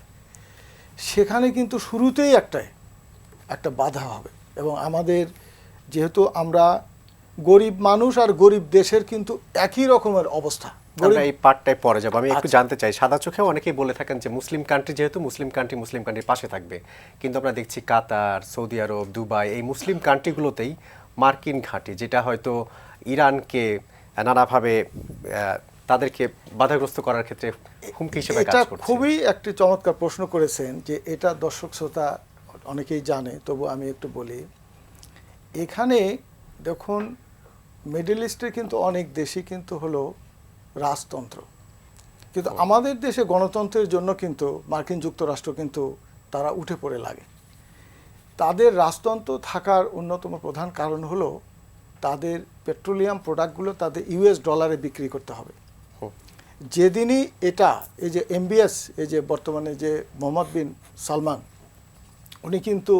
সেখানে কিন্তু শুরুতেই একটা বাধা হবে। এবং আমাদের যেহেতু আমরা গরিব মানুষ আর গরিব দেশের কিন্তু একই রকমের অবস্থা। আমরা এই পার্টটায় পরে যাবো। আমি একটু জানতে চাই, সাদা চোখেও অনেকেই বলে থাকেন যে মুসলিম কান্ট্রি যেহেতু মুসলিম কান্ট্রির পাশে থাকবে, কিন্তু আমরা দেখছি কাতার, সৌদি আরব, দুবাই, এই মুসলিম কান্ট্রিগুলোতেই মার্কিন ঘাঁটি, যেটা হয়তো ইরানকে নানাভাবে তাদেরকে বাধাগ্রস্ত করার ক্ষেত্রে হুমকি হিসেবে কাজ করছে। খুবই একটি চমৎকার প্রশ্ন করেছেন, যে এটা দর্শক শ্রোতা অনেকেই জানে, তবু আমি একটু বলি। এখানে দেখুন, মিডল ইস্টের কিন্তু অনেক দেশই কিন্তু হলো রাজতন্ত্র, কিন্তু আমাদের দেশে গণতন্ত্রের জন্য কিন্তু মার্কিন যুক্তরাষ্ট্র কিন্তু তারা উঠে পড়ে লাগে। তাদের রাজতন্ত্র থাকার অন্যতম প্রধান কারণ হলো তাদের পেট্রোলিয়াম প্রোডাক্টগুলো তাদের ইউএস ডলারে বিক্রি করতে হবে। যেদিনই এটা এই যে এমবিএস, এই যে বর্তমানে যে মোহাম্মদ বিন সালমান, উনি কিন্তু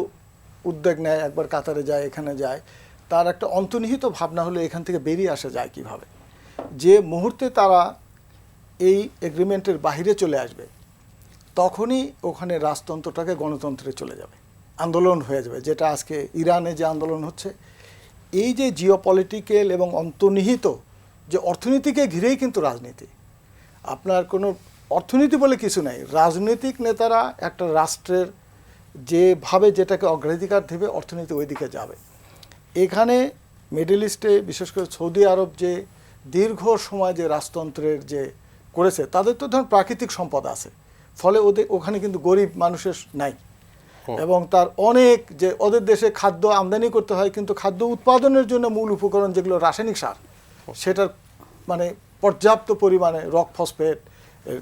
উদ্যোগ নেয়, একবার কাতারে যায়, এখানে যায়, তার একটা অন্তর্নিহিত ভাবনা হলো এখান থেকে বেরিয়ে আসা যায় কিভাবে। যে মুহূর্তে তারা এই এগ্রিমেন্টের বাইরে চলে আসবে তখনই ওখানে রাজতন্ত্রটাকে গণতন্ত্রে চলে যাবে, আন্দোলন হয়ে যাবে, যেটা আজকে ইরানে যে আন্দোলন হচ্ছে। এই যে জিওপলিটিক্যাল এবং অন্তর্নিহিত যে অর্থনীতিকে ঘিরেই কিন্তু রাজনীতি, আপনার কোনো অর্থনীতি বলে কিছু নাই। রাজনৈতিক নেতারা একটা রাষ্ট্রের যেভাবে যেটাকে অগ্রাধিকার দেবে অর্থনীতি ওই দিকে যাবে। এখানে মিডল ইস্টে বিশেষ করে সৌদি আরব যে দীর্ঘ সময় যে রাজতন্ত্রের যে করেছে, তাদের তো ধরুন প্রাকৃতিক সম্পদ আছে, ফলে ওখানে কিন্তু গরিব মানুষের নাই। এবং তার অনেক যে ওদের দেশে খাদ্য আমদানি করতে হয়, কিন্তু খাদ্য উৎপাদনের জন্য মূল উপকরণ যেগুলো রাসায়নিক সার, সেটার মানে পর্যাপ্ত পরিমাণে রক ফসফেট,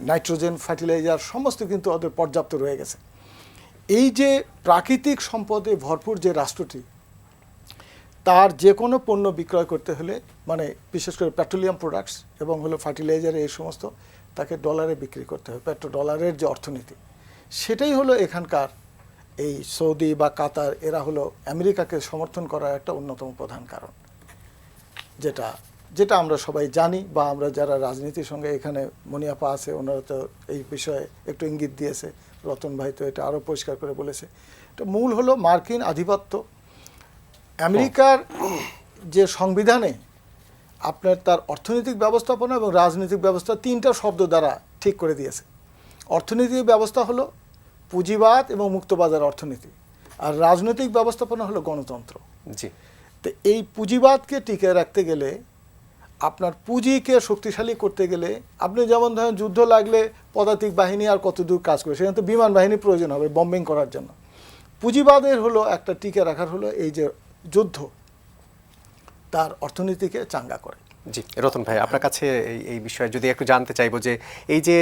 নাইট্রোজেন, ফার্টিলাইজার সমস্ত কিন্তু ওদের পর্যাপ্ত রয়ে গেছে। এই যে প্রাকৃতিক সম্পদে ভরপুর যে রাষ্ট্রটি, তার যে কোনো পণ্য বিক্রয় করতে হলে মানে বিশেষ করে পেট্রোলিয়াম প্রোডাক্টস এবং হলো ফার্টিলাইজার, এই সমস্ত তাকে ডলারে বিক্রি করতে হবে। ডলারের যে অর্থনীতি, সেটাই হলো এখানকার এই সৌদি বা কাতার, এরা হলো আমেরিকাকে সমর্থন করার একটা অন্যতম প্রধান কারণ, যেটা যেটা আমরা সবাই জানি, বা আমরা যারা রাজনীতির সঙ্গে এখানে মনিয়াপা আছে ওনারা তো এই বিষয়ে একটু ইঙ্গিত দিয়েছে, রতন ভাই তো এটা আরও পরিষ্কার করে বলেছে। এটা মূল হলো মার্কিন আধিপত্য। আমেরিকার যে সংবিধানে আপনার তার অর্থনৈতিক ব্যবস্থাপনা এবং রাজনৈতিক ব্যবস্থা তিনটা শব্দ দ্বারা ঠিক করে দিয়েছে। অর্থনৈতিক ব্যবস্থা হলো পুঁজিবাদ এবং মুক্তবাজার অর্থনীতি, আর রাজনৈতিক ব্যবস্থাপনা হলো গণতন্ত্র। জি, তো এই পুঁজিবাদকে টিকে রাখতে গেলে, আপনার পুঁজিকে শক্তিশালী করতে গেলে, আপনি যেমন ধরেন যুদ্ধ লাগলে পদাতিক বাহিনী আর কতদূর কাজ করে, সেখানে তো বিমান বাহিনী প্রয়োজন হবে বম্বিং করার জন্য। পুঁজিবাদের হলো একটা টিকে রাখার হলো এই যে যুদ্ধ তার অর্থনীতিকে চাঙ্গা করে। জি, রতন ভাই আপনার কাছে এই বিষয়ে যদি একটু জানতে চাইবো যে এই যে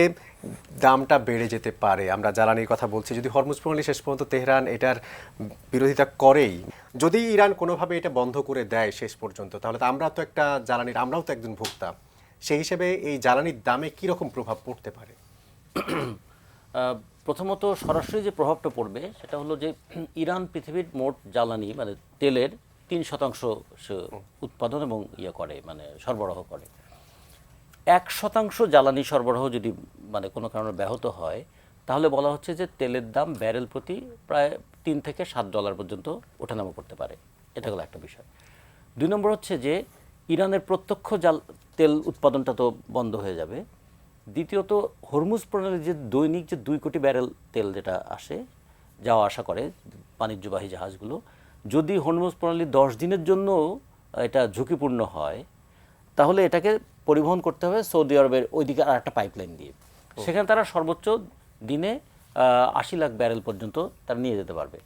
দামটা বেড়ে যেতে পারে, আমরা জ্বালানির কথা বলছি, যদি হরমুজ প্রণালী শেষ পর্যন্ত তেহরান এটার বিরোধিতা করেই, যদি ইরান কোনোভাবে এটা বন্ধ করে দেয় শেষ পর্যন্ত, তাহলে তো আমরা তো একটা জ্বালানির, আমরাও তো একজন ভোক্তা, সেই হিসেবে এই জ্বালানির দামে কী রকম প্রভাব পড়তে পারে? প্রথমত সরাসরি যে প্রভাবটা পড়বে সেটা হলো যে ইরান পৃথিবীর মোট জ্বালানি মানে তেলের 3% সে উৎপাদন এবং করে মানে সরবরাহ করে। 1% জ্বালানি সরবরাহ যদি মানে কোনো কারণে ব্যাহত হয়, তাহলে বলা হচ্ছে যে তেলের দাম ব্যারেল প্রতি প্রায় $3 থেকে $7 পর্যন্ত ওঠানামা করতে পারে। এটা হলো একটা বিষয়। 2 নম্বর হচ্ছে যে ইরানের প্রত্যক্ষ তেল উৎপাদনটা তো বন্ধ হয়ে যাবে। দ্বিতীয়ত হরমুজ প্রণালীর যে দৈনিক যে 2 কোটি ব্যারেল তেল যেটা আসে, যাওয়া আসা করে বাণিজ্যবাহী জাহাজগুলো, যদি হরমুজ প্রণালী 10 দিনের জন্য এটা ঝুঁকিপূর্ণ হয়, তাহলে এটাকে পরিবহন করতে হবে সৌদি আরবের ওইদিকে আর একটা পাইপলাইন দিয়ে। সেখানে তারা সর্বোচ্চ দিনে 80 লাখ ব্যারেল পর্যন্ত তারা নিয়ে যেতে পারবে।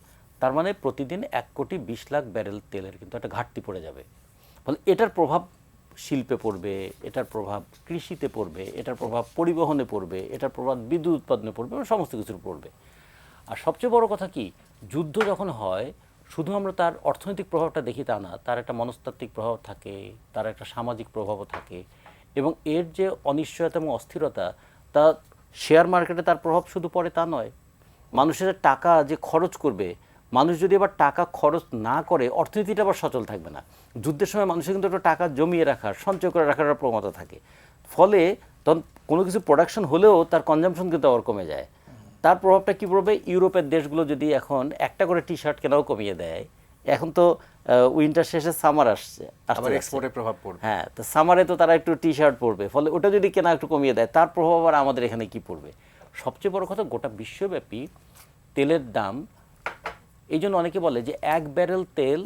তার মানে প্রতিদিন 1,20,00,000 ব্যারেল তেলের কিন্তু একটা ঘাটতি পড়ে যাবে। ফলে এটার প্রভাব শিল্পে পড়বে, এটার প্রভাব কৃষিতে পড়বে, এটার প্রভাব পরিবহনে পড়বে, এটার প্রভাব বিদ্যুৎ উৎপাদনে পড়বে, সমস্ত কিছুর পড়বে। আর সবচেয়ে বড় কথা কি, যুদ্ধ যখন হয় শুধু আমরা তার অর্থনৈতিক প্রভাবটা দেখি তা না, তার একটা মনস্তাত্ত্বিক প্রভাব থাকে, তার একটা সামাজিক প্রভাবও থাকে, এবং এর যে অনিশ্চয়তা এবং অস্থিরতা, তা শেয়ার মার্কেটে তার প্রভাব শুধু পড়ে তা নয়, মানুষের টাকা যে খরচ করবে, মানুষ যদি আবার টাকা খরচ না করে অর্থনীতিটা আবার সচল থাকবে না। যুদ্ধের সময় মানুষের কিন্তু একটা টাকা জমিয়ে রাখার, সঞ্চয় করে রাখার প্রবণতা থাকে, ফলে তখন কোনো কিছু প্রোডাকশন হলেও তার কনজাম্পশন কিন্তু আবার কমে যায়। তার প্রভাবটা কী পড়বে, ইউরোপের দেশগুলো যদি এখন একটা করে টি-শার্ট কেনাও কমিয়ে দেয়, এখন তো উইন্টার শেষে সামার আসছে, আবার এক্সপোর্টের প্রভাব পড়বে। হ্যাঁ, তো সামারে তো তারা একটু টি-শার্ট পরবে, ফলে ওটা যদি কেনা একটু কমিয়ে দেয়, তার প্রভাব আবার আমাদের এখানে কি পড়বে। সবচেয়ে বড় কথা, গোটা বিশ্বব্যাপী তেলের দাম, এই জন্য অনেকে বলে যে 1 ব্যারেল তেল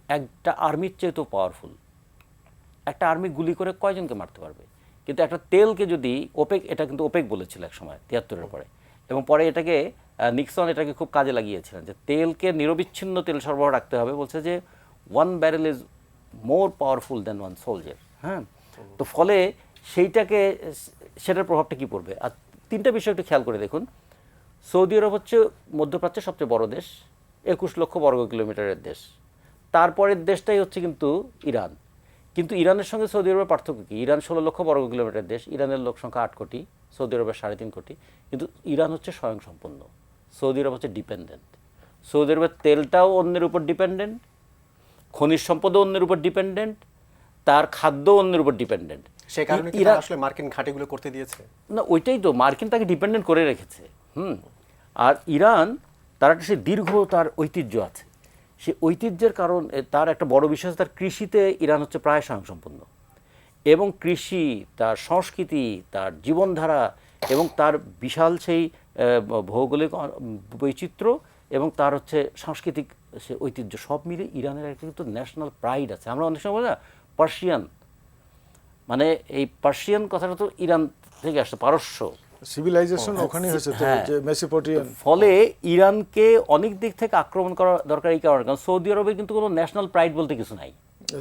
একটা আর্মির চেয়ে তো পাওয়ারফুল। একটা আর্মি গুলি করে কয়জনকে মারতে পারবে, কিন্তু একটা তেলকে যদি ওপেক, এটা কিন্তু ওপেক বলেছিল এক সময় 73-এর পরে, এবং পরে এটাকে নিক্সন এটাকে খুব কাজে লাগিয়েছিলেন যে তেলকে নিরবিচ্ছিন্ন তেল সরবরাহ রাখতে হবে। বলছে যে 1 barrel is more powerful than 1 soldier. হ্যাঁ, তো ফলে সেইটাকে সেটার প্রভাবটা কি পড়বে? আর তিনটা বিষয় একটু খেয়াল করে দেখুন। সৌদি আরব হচ্ছে মধ্যপ্রাচ্যের সবচেয়ে বড় দেশ, 21 লক্ষ বর্গ কিলোমিটারের দেশ। তারপরের দেশটাই হচ্ছে কিন্তু ইরান। কিন্তু ইরানের সঙ্গে সৌদি আরবের পার্থক্য কি? ইরান 16 লক্ষ বর্গ কিলোমিটার দেশ, ইরানের লোক সংখ্যা 8 কোটি, সৌদি আরবের 3.5 কোটি। কিন্তু ইরান হচ্ছে স্বয়ংসম্পূর্ণ, সৌদি আরব হচ্ছে ডিপেন্ডেন্ট। সৌদি আরবের তেলটাও অন্যের উপর ডিপেন্ডেন্ট, খনিজ সম্পদও অন্যের উপর ডিপেন্ডেন্ট, তার খাদ্য অন্যের উপর ডিপেন্ডেন্ট। সে কারণে কি তারা আসলে মার্কিন ঘাঁটিগুলো করতে দিয়েছে? না, ওইটাই তো, মার্কিন তাকে ডিপেন্ডেন্ট করে রেখেছে। আর ইরান, তার একটা সে দীর্ঘ তার ঐতিহ্য আছে। সে ঐতিহ্যের কারণ, তার একটা বড় বিষয়, তার কৃষিতে ইরান হচ্ছে প্রায় স্বয়ংসম্পূর্ণ। এবং কৃষি, তার সংস্কৃতি, তার জীবনধারা এবং তার বিশাল সেই ভৌগোলিক বৈচিত্র্য এবং তার হচ্ছে সাংস্কৃতিক সে ঐতিহ্য, সব মিলে ইরানের একটা কিন্তু ন্যাশনাল প্রাইড আছে। আমরা অনেক সময় বলি না পার্সিয়ান, মানে এই পার্সিয়ান কথাটা তো ইরান থেকে আসছে, পারস্য। সিভিলাইজেশন ওখানেই হয়েছে তো, হ্যাঁ। যে মেসোপটেমিয়ান। ফলে ইরানকে অনেক দিক থেকে আক্রমণ করা দরকার এই কারণে, কারণ সৌদি আরবে কিন্তু কোনো ন্যাশনাল প্রাইড বলতে কিছু নাই,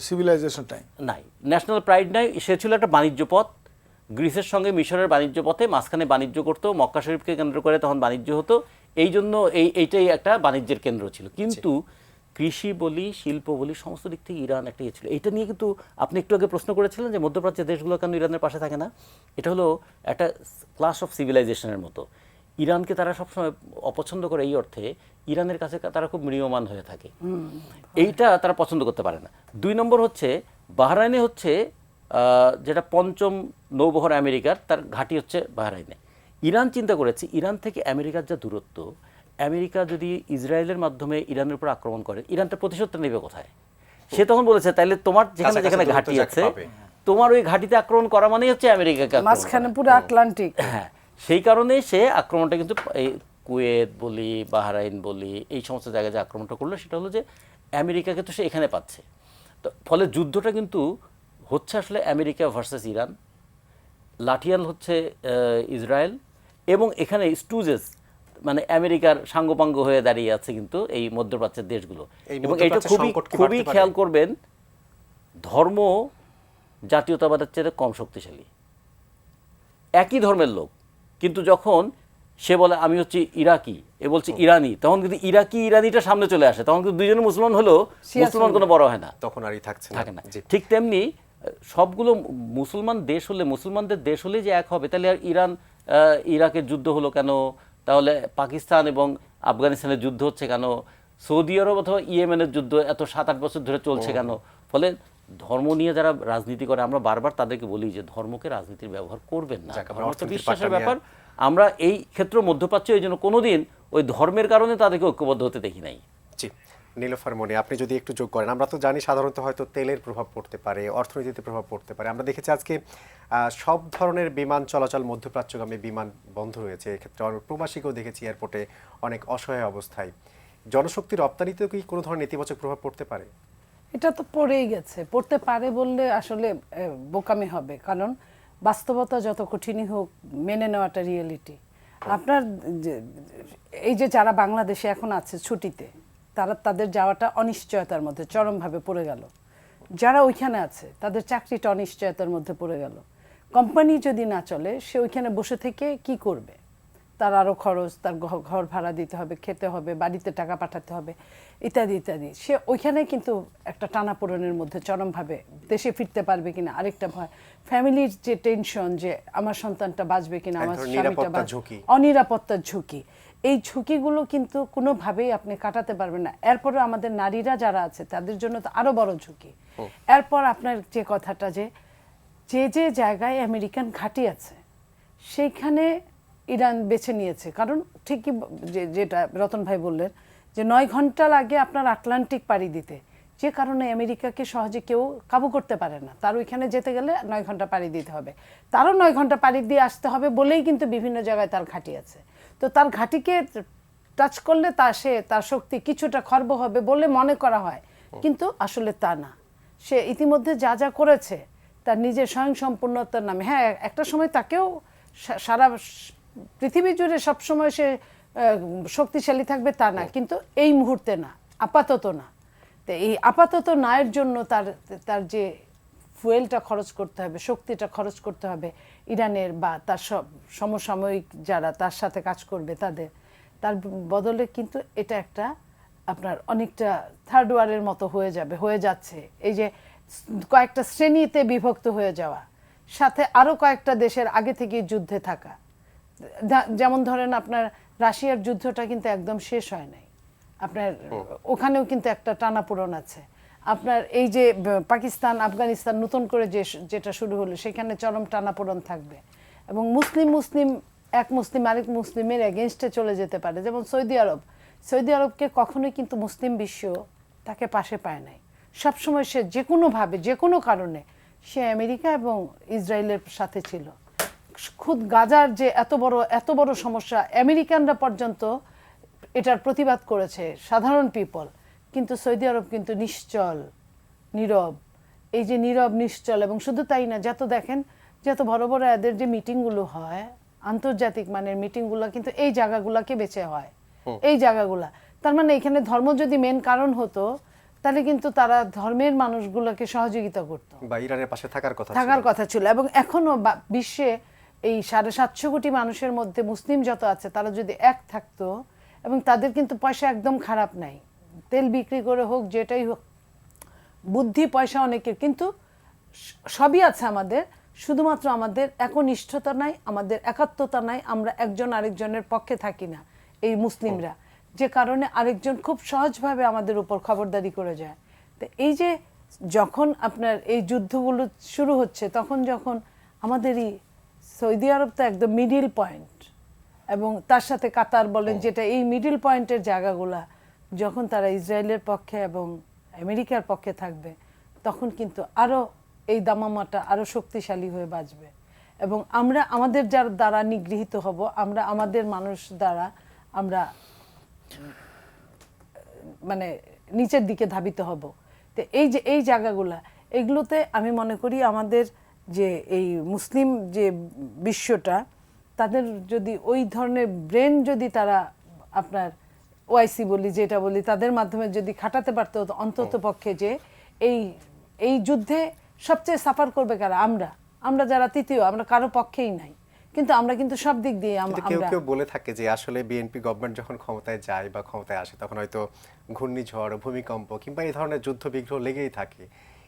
সিভিলাইজেশন টাইম নাই, ন্যাশনাল প্রাইড নাই। সে ছিল একটা বাণিজ্য পথ, গ্রিসের সঙ্গে মিশরের বাণিজ্য পথে মাঝখানে বাণিজ্য করতো, মক্কা শরীফকে কেন্দ্র করে তখন বাণিজ্য হতো। এই জন্য এইটাই একটা বাণিজ্যের কেন্দ্র ছিল। কিন্তু কৃষি বলি, শিল্প বলি, সমস্ত দিক থেকে ইরান একটা ছিল। এইটা নিয়ে কিন্তু আপনি একটু আগে প্রশ্ন করেছিলেন যে মধ্যপ্রাচ্যের দেশগুলো কেন ইরানের পাশে থাকে না। এটা হলো একটা ক্লাস অফ সিভিলাইজেশনের মতো। ইরানকে তারা সবসময় অপছন্দ করে এই অর্থে, ইরানের কাছে তারা খুব ম্রিয়মান হয়ে থাকে, এইটা তারা পছন্দ করতে পারে না। 2 নম্বর হচ্ছে বাহরাইনে হচ্ছে যেটা 5ম নৌবহর আমেরিকার, তার ঘাঁটি হচ্ছে বাহরাইনে। ইরান চিন্তা করেছে ইরান থেকে আমেরিকার যা দূরত্ব, আমেরিকা যদি ইসরায়েলের মাধ্যমে ইরানের উপর আক্রমণ করে, ইরানটা প্রতিশোধটা নেবে কোথায়? সে তখন বলেছে তাইলে তোমার যেখানে যেখানে ঘাঁটি আছে, তোমার ওই ঘাঁটিতে আক্রমণ করা মানেই হচ্ছে আমেরিকাকে মাঝখানে পুরো আটলান্টিক। হ্যাঁ, সেই কারণে সে আক্রমণটা কিন্তু এই কুয়েত বলি, বাহরাইন বলি, এই সমস্ত জায়গায় যে আক্রমণটা করলো, সেটা হলো যে আমেরিকাকে তো সে এখানে পাচ্ছে। তো ফলে যুদ্ধটা কিন্তু হচ্ছে আসলে আমেরিকা ভার্সেস ইরান, লাঠিয়াল হচ্ছে ইসরায়েল, এবং এখানে স্টুজেস মানে আমেরিকার সাঙ্গপাঙ্গ হয়ে দাঁড়িয়ে আছে কিন্তু এই মধ্যপ্রাচ্যের দেশগুলো। এবং এটা খুবই খেয়াল করবেন, ধর্ম জাতীয়তাবাদের চেয়ে কম শক্তিশালী, একই ধর্মের লোক, কিন্তু যখন সে বলে আমি হচ্ছে ইরাকি, এ বলছে ইরানি, তখন কিন্তু ইরাকি ইরানিটা সামনে চলে আসে, তখন কিন্তু দুইজনে মুসলমান হলেও মুসলমান কোনো বড় হয় না, তখন আরই থাকে না। ঠিক তেমনি সবগুলো মুসলমান দেশ হলে, মুসলমানদের দেশ হলে যে এক হবে, তাহলে আর ইরান ইরাকের যুদ্ধ হলো কেন? তাহলে পাকিস্তান এবং আফগানিস্তানের যুদ্ধ হচ্ছে কেন? সৌদি আরব অথবা ইয়েমেনের যুদ্ধ এত 7-8 বছর ধরে চলছে কেন? ফলে ধর্ম নিয়ে যারা রাজনীতি করে, আমরা বারবার তাদেরকে বলি যে ধর্মকে রাজনীতির ব্যবহার করবেন না, বিশ্বাসের ব্যাপার। আমরা এই ক্ষেত্রে মধ্যপ্রাচ্যে এই জন্য কোনোদিন ওই ধর্মের কারণে তাদেরকে ঐক্যবদ্ধ হতে দেখি নাই। জি, নীলোফার মনি, আপনি যদি একটু যোগ করেন। আমরা তো জানি সাধারণত হয়তো তেলের প্রভাব পড়তে পারে, অর্থনীতিতে প্রভাব পড়তে পারে। আমরা দেখেছি আজকে সব ধরনের বিমান চলাচল, মধ্যপ্রাচ্যগামী বিমান বন্ধ রয়েছে। এক্ষেত্রে প্রবাসীকেও দেখেছি এয়ারপোর্টে অনেক অসহায় অবস্থায়। জনশক্তি রপ্তানিতেও কি কোনো ধরনের নেতিবাচক প্রভাব পড়তে পারে? এটা তো পড়েই গেছে, পড়তে পারে বললে আসলে বোকামি হবে, কারণ বাস্তবতা যত কঠিনই হোক মেনে নেওয়াটা রিয়েলিটি। আপনার এই যে যারা বাংলাদেশে এখন আছে ছুটিতে, তাদের যাওয়াটা অনিশ্চয়তার মধ্যে চরমভাবে পড়ে গেল। যারা ওইখানে আছে তাদের চাকরিটা অনিশ্চয়তার মধ্যে পড়ে গেল। কোম্পানি যদি না চলে, সে ওইখানে বসে থেকে কি করবে? তার আরও খরচ, তার ঘর ভাড়া দিতে হবে, খেতে হবে, বাড়িতে টাকা পাঠাতে হবে, ইত্যাদি ইত্যাদি। সে ওইখানে কিন্তু একটা টানাপোড়েনের মধ্যে চরমভাবে, দেশে ফিরতে পারবে কিনা আরেকটা ভয়, ফ্যামিলির যে টেনশন যে আমার সন্তানটা বাঁচবে কিনা, আমার স্বামীটা বাঁচবে, অনিরাপত্তার ঝুঁকি। এই ঝুঁকিগুলো কিন্তু কোনোভাবেই আপনি কাটাতে পারবেন না। এরপরে আমাদের নারীরা যারা আছে তাদের জন্য তো আরও বড় ঝুঁকি। এরপর আপনার যে কথাটা যে যে জায়গায় আমেরিকান ঘাঁটি আছে সেইখানে ইরান বেছে নিয়েছে, কারণ ঠিকই যেটা রতন ভাই বললেন যে 9 ঘন্টা লাগে আপনার আটলান্টিক পাড়ি দিতে, যে কারণে আমেরিকাকে সহজে কেউ কাবু করতে পারে না। তার ওইখানে যেতে গেলে 9 ঘন্টা পাড়ি দিতে হবে, তারও 9 ঘন্টা পাড়ি দিয়ে আসতে হবে বলেই কিন্তু বিভিন্ন জায়গায় তার ঘাঁটি আছে। তো তার ঘাঁটিকে টাচ করলে তার শক্তি কিছুটা খর্ব হবে বলে মনে করা হয়, কিন্তু আসলে তা না। সে ইতিমধ্যে যা যা করেছে তার নিজের স্বয়ংসম্পূর্ণতার নামে, হ্যাঁ একটা সময় তাকেও সারা পৃথিবী জুড়ে সবসময় সে শক্তিশালী থাকবে তা না, কিন্তু এই মুহূর্তে না, আপাতত না। তো এই আপাতত নায়ের জন্য তার যে ফুয়েলটা খরচ করতে হবে, শক্তিটা খরচ করতে হবে ইরানের বা তার সমসাময়িক যারা তার সাথে কাজ করবে তার বদলে কিন্তু এটা একটা আপনার অনেকটা থার্ড ওয়ারের মতো হয়ে যাচ্ছে। এই যে কয়েকটা শ্রেণীতে বিভক্ত হয়ে যাওয়া, সাথে আরো কয়েকটা দেশের আগে থেকে যুদ্ধে থাকা, যেমন ধরেন আপনার রাশিয়ার যুদ্ধটা কিন্তু একদম শেষ হয় নাই, আপনার ওখানেও কিন্তু একটা টানাপোড়েন আছে। আপনার এই যে পাকিস্তান আফগানিস্তান নতুন করে যেটা শুরু হলো সেখানে চরম টানাপোড়েন থাকবে, এবং মুসলিম এক মুসলিম আরেক মুসলিমের এগেনস্টে চলে যেতে পারে। যেমন সৌদি আরবকে কখনোই কিন্তু মুসলিম বিশ্ব তাকে পাশে পায় নাই। সবসময় সে যে কোনোভাবে যে কোনো কারণে সে আমেরিকা এবং ইসরায়েলের সাথে ছিল। খুদ গাজার যে এত বড় সমস্যা, আমেরিকানরা পর্যন্ত এটার প্রতিবাদ করেছে, সাধারণ পিপল, কিন্তু সৌদি আরব কিন্তু নিশ্চল, নীরব। এই যে নীরব নিশ্চল, এবং শুধু তাই না, যত বড় বড় এদের যে মিটিংগুলো হয়, আন্তর্জাতিক মানের মিটিংগুলো কিন্তু এই জায়গাগুলোকে বেছে হয়, এই জায়গাগুলা। তার মানে এখানে ধর্ম যদি মেন কারণ হতো, তাহলে কিন্তু তারা ধর্মের মানুষগুলোকে সহযোগিতা করতো বা ইরানের পাশে থাকার কথা ছিল। এবং এখনো বিশ্বে এই 750 কোটি মানুষের মধ্যে মুসলিম যত আছে তারা যদি এক থাকতো, এবং তাদের কিন্তু পয়সা একদম খারাপ নাই, তেল বিক্রি করে হোক যেটাই হোক, বুদ্ধি পয়সা অনেকের, কিন্তু সবই আছে আমাদের, শুধুমাত্র আমাদের একনিষ্ঠতা নাই, আমাদের একাত্মতা নাই, আমরা একজন আরেকজনের পক্ষে থাকি না এই মুসলিমরা, যে কারণে আরেকজন খুব সহজভাবে আমাদের উপর খবরদারি করে যায়। তো এই যে যখন আপনার এই যুদ্ধগুলো শুরু হচ্ছে, তখন যখন আমাদেরই সৌদি আরব তো একদম মিডিল পয়েন্ট, এবং তার সাথে কাতার বলেন, যেটা এই মিডিল পয়েন্টের জায়গাগুলা, যখন তারা ইসরায়েলের পক্ষে এবং আমেরিকার পক্ষে থাকবে, তখন কিন্তু আরো এই দামামাটা আরো শক্তিশালী হয়ে বাঁচবে। এবং আমরা আমাদের যার দ্বারা নিগৃহীত হব, আমরা আমাদের মানুষ দ্বারা আমরা মানে নিচের দিকে ধাবিত হব। তো এই জায়গাগুলা, এগুলোতে আমি মনে করি আমাদের যে এই মুসলিম যে বিশ্বটা, তাদের যদি ওই ধরনের ব্রেন যদি তারা আপনার ওআইসি যেটা বলি তাদের মাধ্যমে যদি খাটাতে পারতো, অন্তত পক্ষে যে এই যুদ্ধে সবচেয়ে সাফার করবে কারা? আমরা যারা তৃতীয়, আমরা কারো পক্ষেই নাই, কিন্তু আমরা কিন্তু সব দিক দিয়ে কেউ বলে থাকে যে আসলে বিএনপি গভর্নমেন্ট যখন ক্ষমতায় যায় বা ক্ষমতায় আসে, তখন হয়তো ঘূর্ণিঝড়, ভূমিকম্প কিংবা এই ধরনের যুদ্ধ বিগ্রহ লেগেই থাকে।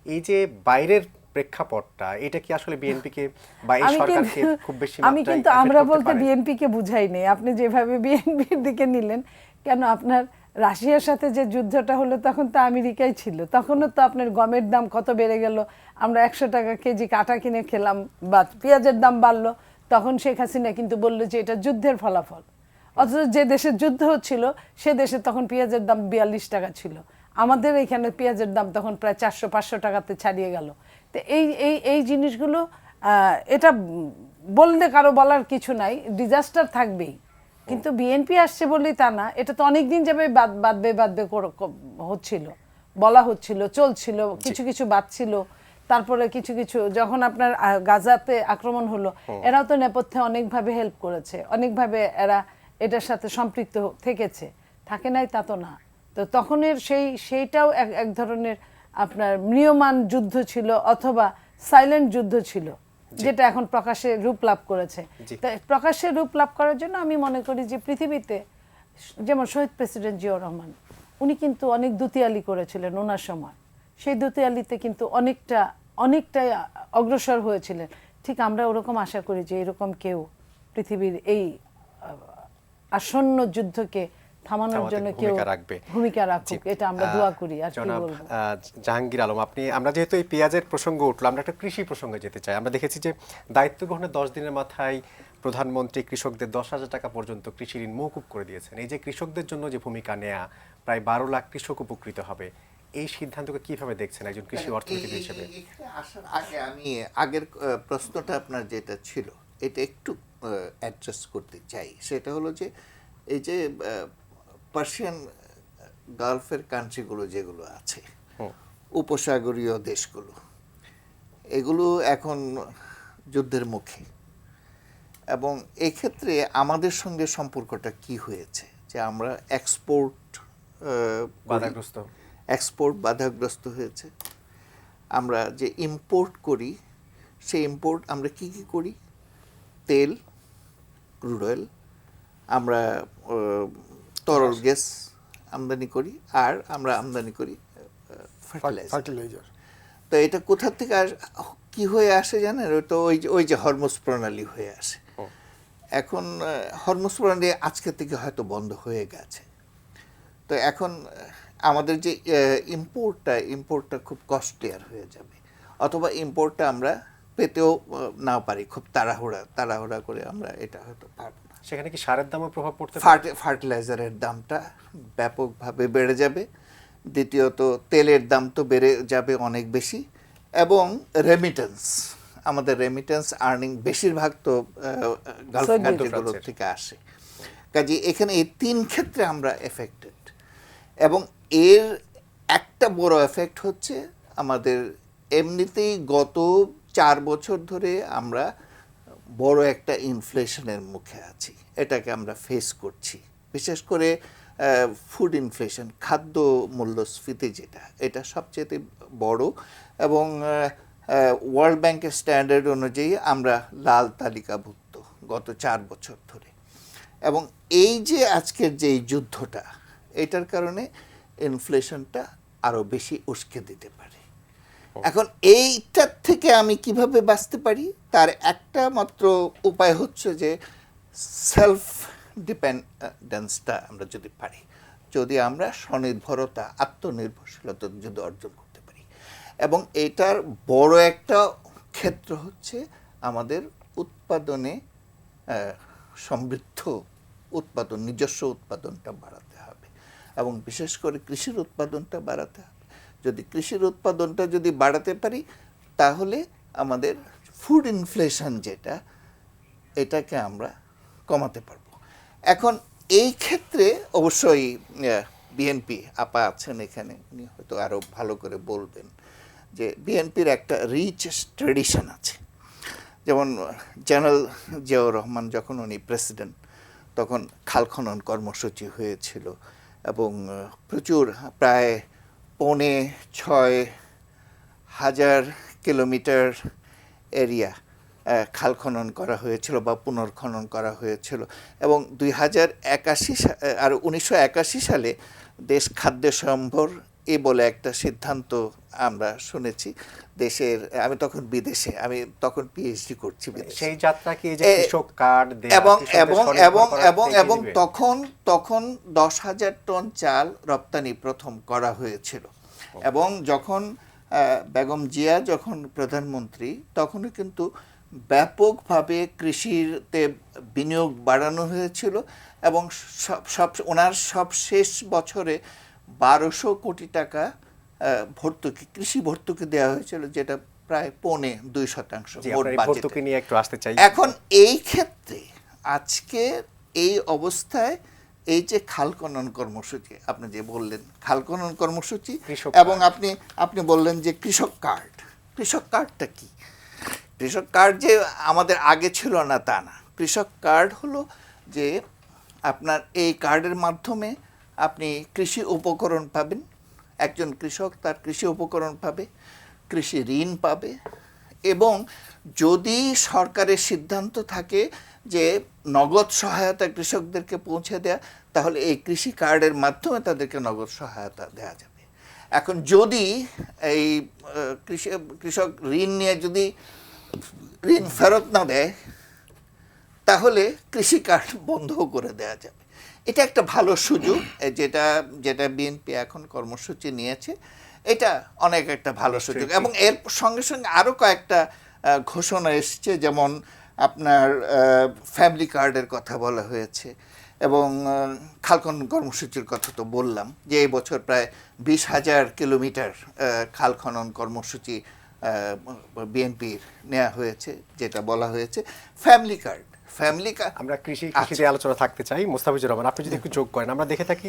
এই যে বাইরের প্রেক্ষাপটটা, এটা কি আসলে বিএনপিকে বা এই সরকারকে খুব বেশি মাত্রায় আমি কিন্তু আমরা বলতে বিএনপিকে বুঝাই নেই। আপনি যেভাবে বিএনপির দিকে নিলেন, কেন আপনার রাশিয়ার সাথে যে যুদ্ধটা হলো তখন তো আমেরিকাই ছিল, তখনও তো আপনার গমের দাম কত বেড়ে গেল, আমরা 100 টাকা কেজি কাটা কিনে খেলাম, বা পেঁয়াজের দাম বাড়লো, তখন শেখ হাসিনা কিন্তু বললো যে এটা যুদ্ধের ফলাফল। অথচ যে দেশে যুদ্ধ হচ্ছিল সে দেশে তখন পেঁয়াজের দাম 42 টাকা ছিল, আমাদের এখানে পেঁয়াজের দাম তখন প্রায় 400-500 টাকাতে ছাড়িয়ে গেল। তো এই জিনিসগুলো, এটা বললে কারো বলার কিছু নাই, ডিজাস্টার থাকবেই, কিন্তু বিএনপি আসছে বলেই তা না, এটা তো অনেক দিন যাবে বাদবে হচ্ছিল, বলা হচ্ছিল, চলছিল, কিছু বাদছিল। তারপরে কিছু যখন আপনার গাজাতে আক্রমণ হলো, এরাও তো নেপথ্যে অনেকভাবে হেল্প করেছে, অনেকভাবে এরা এটার সাথে সম্পৃক্ত থেকেছে, থাকে নাই তা তো না। তো তখনের সেইটাও এক ধরনের আপনার ম্রিয়মাণ যুদ্ধ ছিল, অথবা সাইলেন্ট যুদ্ধ ছিল, যেটা এখন প্রকাশ্যে রূপ লাভ করেছে। তাই প্রকাশ্যে রূপ লাভ করার জন্য আমি মনে করি যে পৃথিবীতে, যেমন শহীদ প্রেসিডেন্ট জিয়াউর রহমান, উনি কিন্তু অনেক দুতিয়ালি করেছিলেন ওনার সময়, সেই দুতিয়ালিতে কিন্তু অনেকটাই অগ্রসর হয়েছিলেন। ঠিক আমরা ওরকম আশা করি যে এরকম কেউ পৃথিবীর এই আসন্ন যুদ্ধকে থামানোর জন্য কেউ ভূমিকা রাখুক, এটা আমরা দোয়া করি। আর কি বলবো, জাহাঙ্গীর আলম, আমরা যেহেতু এই পেঁয়াজের প্রসঙ্গ উঠলো, আমরা একটা কৃষি প্রসঙ্গে যেতে চাই। আমরা দেখেছি যে দায়িত্ব গ্রহণের 10 দিনের মাথায় প্রধানমন্ত্রী কৃষকদের 10,000 টাকা পর্যন্ত কৃষি ঋণ মওকুফ করে দিয়েছেন। এই যে কৃষকদের জন্য যে ভূমিকা নেয়া, প্রায় 12 লাখ কৃষক উপকৃত হবে, এই সিদ্ধান্তকে কিভাবে দেখছেন একজন কৃষি অর্থনীতিবিদ হিসেবে? এখানে আসার আগে আমি আগের প্রশ্নটা আপনার যেটা ছিল এটা একটু অ্যাড্রেস করতে চাই। সেটা হলো যে এই যে পার্সিয়ান গালফের কান্ট্রিগুলো যেগুলো আছে, উপসাগরীয় দেশগুলো, এগুলো এখন যুদ্ধের মুখে, এবং এক্ষেত্রে আমাদের সঙ্গে সম্পর্কটা কি হয়েছে যে আমরা এক্সপোর্ট বাধাগ্রস্ত হয়েছে। আমরা যে ইম্পোর্ট করি সেই ইম্পোর্ট আমরা কি কি করি? তেল, ক্রুড অয়েল, আমরা তরল গ্যাস আমদানি করি, আর আমরা আমদানি করি ফার্টিলাইজার। ফার্টিলাইজার। তো এটা কোথা থেকে কি হয়ে আসে জানেন? তো ওই যে হরমুজ প্রণালী হয়ে আসে। এখন হরমুজ প্রণালী আজকে থেকে হয়তো বন্ধ হয়ে গেছে। তো এখন আমাদের যে ইম্পোর্টটা খুব কস্টলিয়ার হয়ে যাবে, অথবা ইম্পোর্টটা আমরা পেতেও না পারি, খুব তাড়াহুড়া করে আমরা এটা হয়তো পারবো না। সেখানে কি সারের দামে প্রভাব পড়তে পারে? ফার্টিলাইজারের দামটা ব্যাপকভাবে বেড়ে যাবে। দ্বিতীয়ত তেলের দাম তো বেড়ে যাবে অনেক বেশি, এবং আমাদের রেমিটেন্স আর্নিং বেশিরভাগ তো গালফ কান্ট্রিগুলো থেকে আসে। কাজে এখানে এই 3 ক্ষেত্রে আমরা এফেক্টেড, এবং এর একটা বড় এফেক্ট হচ্ছে আমাদের এমনিতেই গত 4 বছর ধরে আমরা বড় একটা ইনফ্লেশনের মুখে আছি। এটাকে আমরা ফেস করছি, বিশেষ করে ফুড ইনফ্লেশন, খাদ্য মূল্যস্ফীতি এটা সবচেয়ে বড়, এবং ওয়ার্ল্ড ব্যাংকের স্ট্যান্ডার্ড অনুযায়ী আমরা লাল তালিকাভুক্ত গত 4 বছর ধরে। এবং এই যে আজকের যে যুদ্ধটা, এটার কারণে ইনফ্লেশনটা আরো বেশি উস্কে দিতে পারে। এখন এইটার থেকে আমি কিভাবে বাঁচতে পারি, তার একটা মাত্র উপায় হচ্ছে যে সেলফ ডিপেন্ডেন্সটা আমরা যদি পারি, যদি আমরা স্বনির্ভরতা, আত্মনির্ভরশীলতা যদি অর্জন করতে পারি। এবং এটার বড় একটা ক্ষেত্র হচ্ছে আমাদের উৎপাদনে সমৃদ্ধ উৎপাদন, নিজস্ব উৎপাদনটা বাড়াতে হবে, এবং বিশেষ করে কৃষির উৎপাদনটা বাড়াতে হবে। যদি কৃষির উৎপাদনটা যদি বাড়াতে পারি, তাহলে আমাদের ফুড ইনফ্লেশন এটাকে আমরা কমাতে পারবো। এখন এই ক্ষেত্রে অবশ্যই বিএনপি আপা আছেন এখানে, উনি হয়তো আরও ভালো করে বলবেন যে বিএনপির একটা রিচ ট্রেডিশন আছে। যেমন জেনারেল জিয়াউর রহমান যখন উনি প্রেসিডেন্ট, তখন খাল খনন কর্মসূচি হয়েছিল, এবং প্রচুর প্রায় 5,600 কিলোমিটার এরিয়া খাল খনন করা হয়েছিল বা পুনর্খনন করা হয়েছিল। এবং 1981 সালে দেশ খাদ্য সম্ভর বলে একটা সিদ্ধান্ত আমরা শুনেছি দেশের। আমি তখন বিদেশে, আমি তখন পিএইচডি করছি বিদেশে। সেই যাত্রা কি এই যে কৃষক কার্ড দেয়া, এবং তখন 10,000 টন চাল রপ্তানি প্রথম করা হয়েছিল। এবং যখন বেগম জিয়া যখন প্রধানমন্ত্রী, তখনও কিন্তু ব্যাপকভাবে কৃষিতে বিনিয়োগ বাড়ানো হয়েছিল, এবং ওনার সব শেষ বছরে 1200 কোটি টাকা কৃষি ভর্তুকি দেওয়া হয়েছিল, যেটা প্রায় 2.25% মোট বাজেট নিয়ে একটু আসতে চাই। এখন এই ক্ষেত্রে আজকে এই অবস্থায় এই যে খাল খনন কর্মসূচি, আপনি যে বললেন খাল খনন কর্মসূচি, এবং আপনি বললেন যে কৃষক কার্ডটা কি? কৃষক কার্ড যে আমাদের আগে ছিল না তা না। কৃষক কার্ড হলো যে আপনার এই কার্ডের মাধ্যমে আপনি কৃষি উপকরণ পাবেন, একজন কৃষক তার কৃষি উপকরণ পাবে, কৃষি ঋণ পাবে, এবং যদি সরকারের সিদ্ধান্ত থাকে যে নগদ সহায়তা কৃষকদেরকে পৌঁছে দেয়া, তাহলে এই কৃষি কার্ডের মাধ্যমে তাদেরকে নগদ সহায়তা দেওয়া যাবে। এখন যদি এই কৃষক ঋণ নিয়ে যদি ঋণ ফেরত না দেয়, তাহলে কৃষি কার্ড বন্ধ করে দেওয়া যাবে। এটা একটা ভালো সুযোগ, যেটা বিএনপি এখন কর্মসূচি নিয়েছে। এটা অনেক একটা ভালো সুযোগ, এবং এর সঙ্গে সঙ্গে আরও কয়েকটা ঘোষণা এসছে, যেমন আপনার ফ্যামিলি কার্ডের কথা বলা হয়েছে, এবং খাল খনন কর্মসূচির কথা তো বললাম যে এই বছর প্রায় 20,000 কিলোমিটার খাল খনন কর্মসূচি বিএনপির নেওয়া হয়েছে, যেটা বলা হয়েছে ফ্যামিলি কার্ড। আমরা কৃষিতে আলোচনা থাকতে চাই। মোস্তাফিজুর রহমান, আপনি যদি একটু যোগ করেন। আমরা দেখে থাকি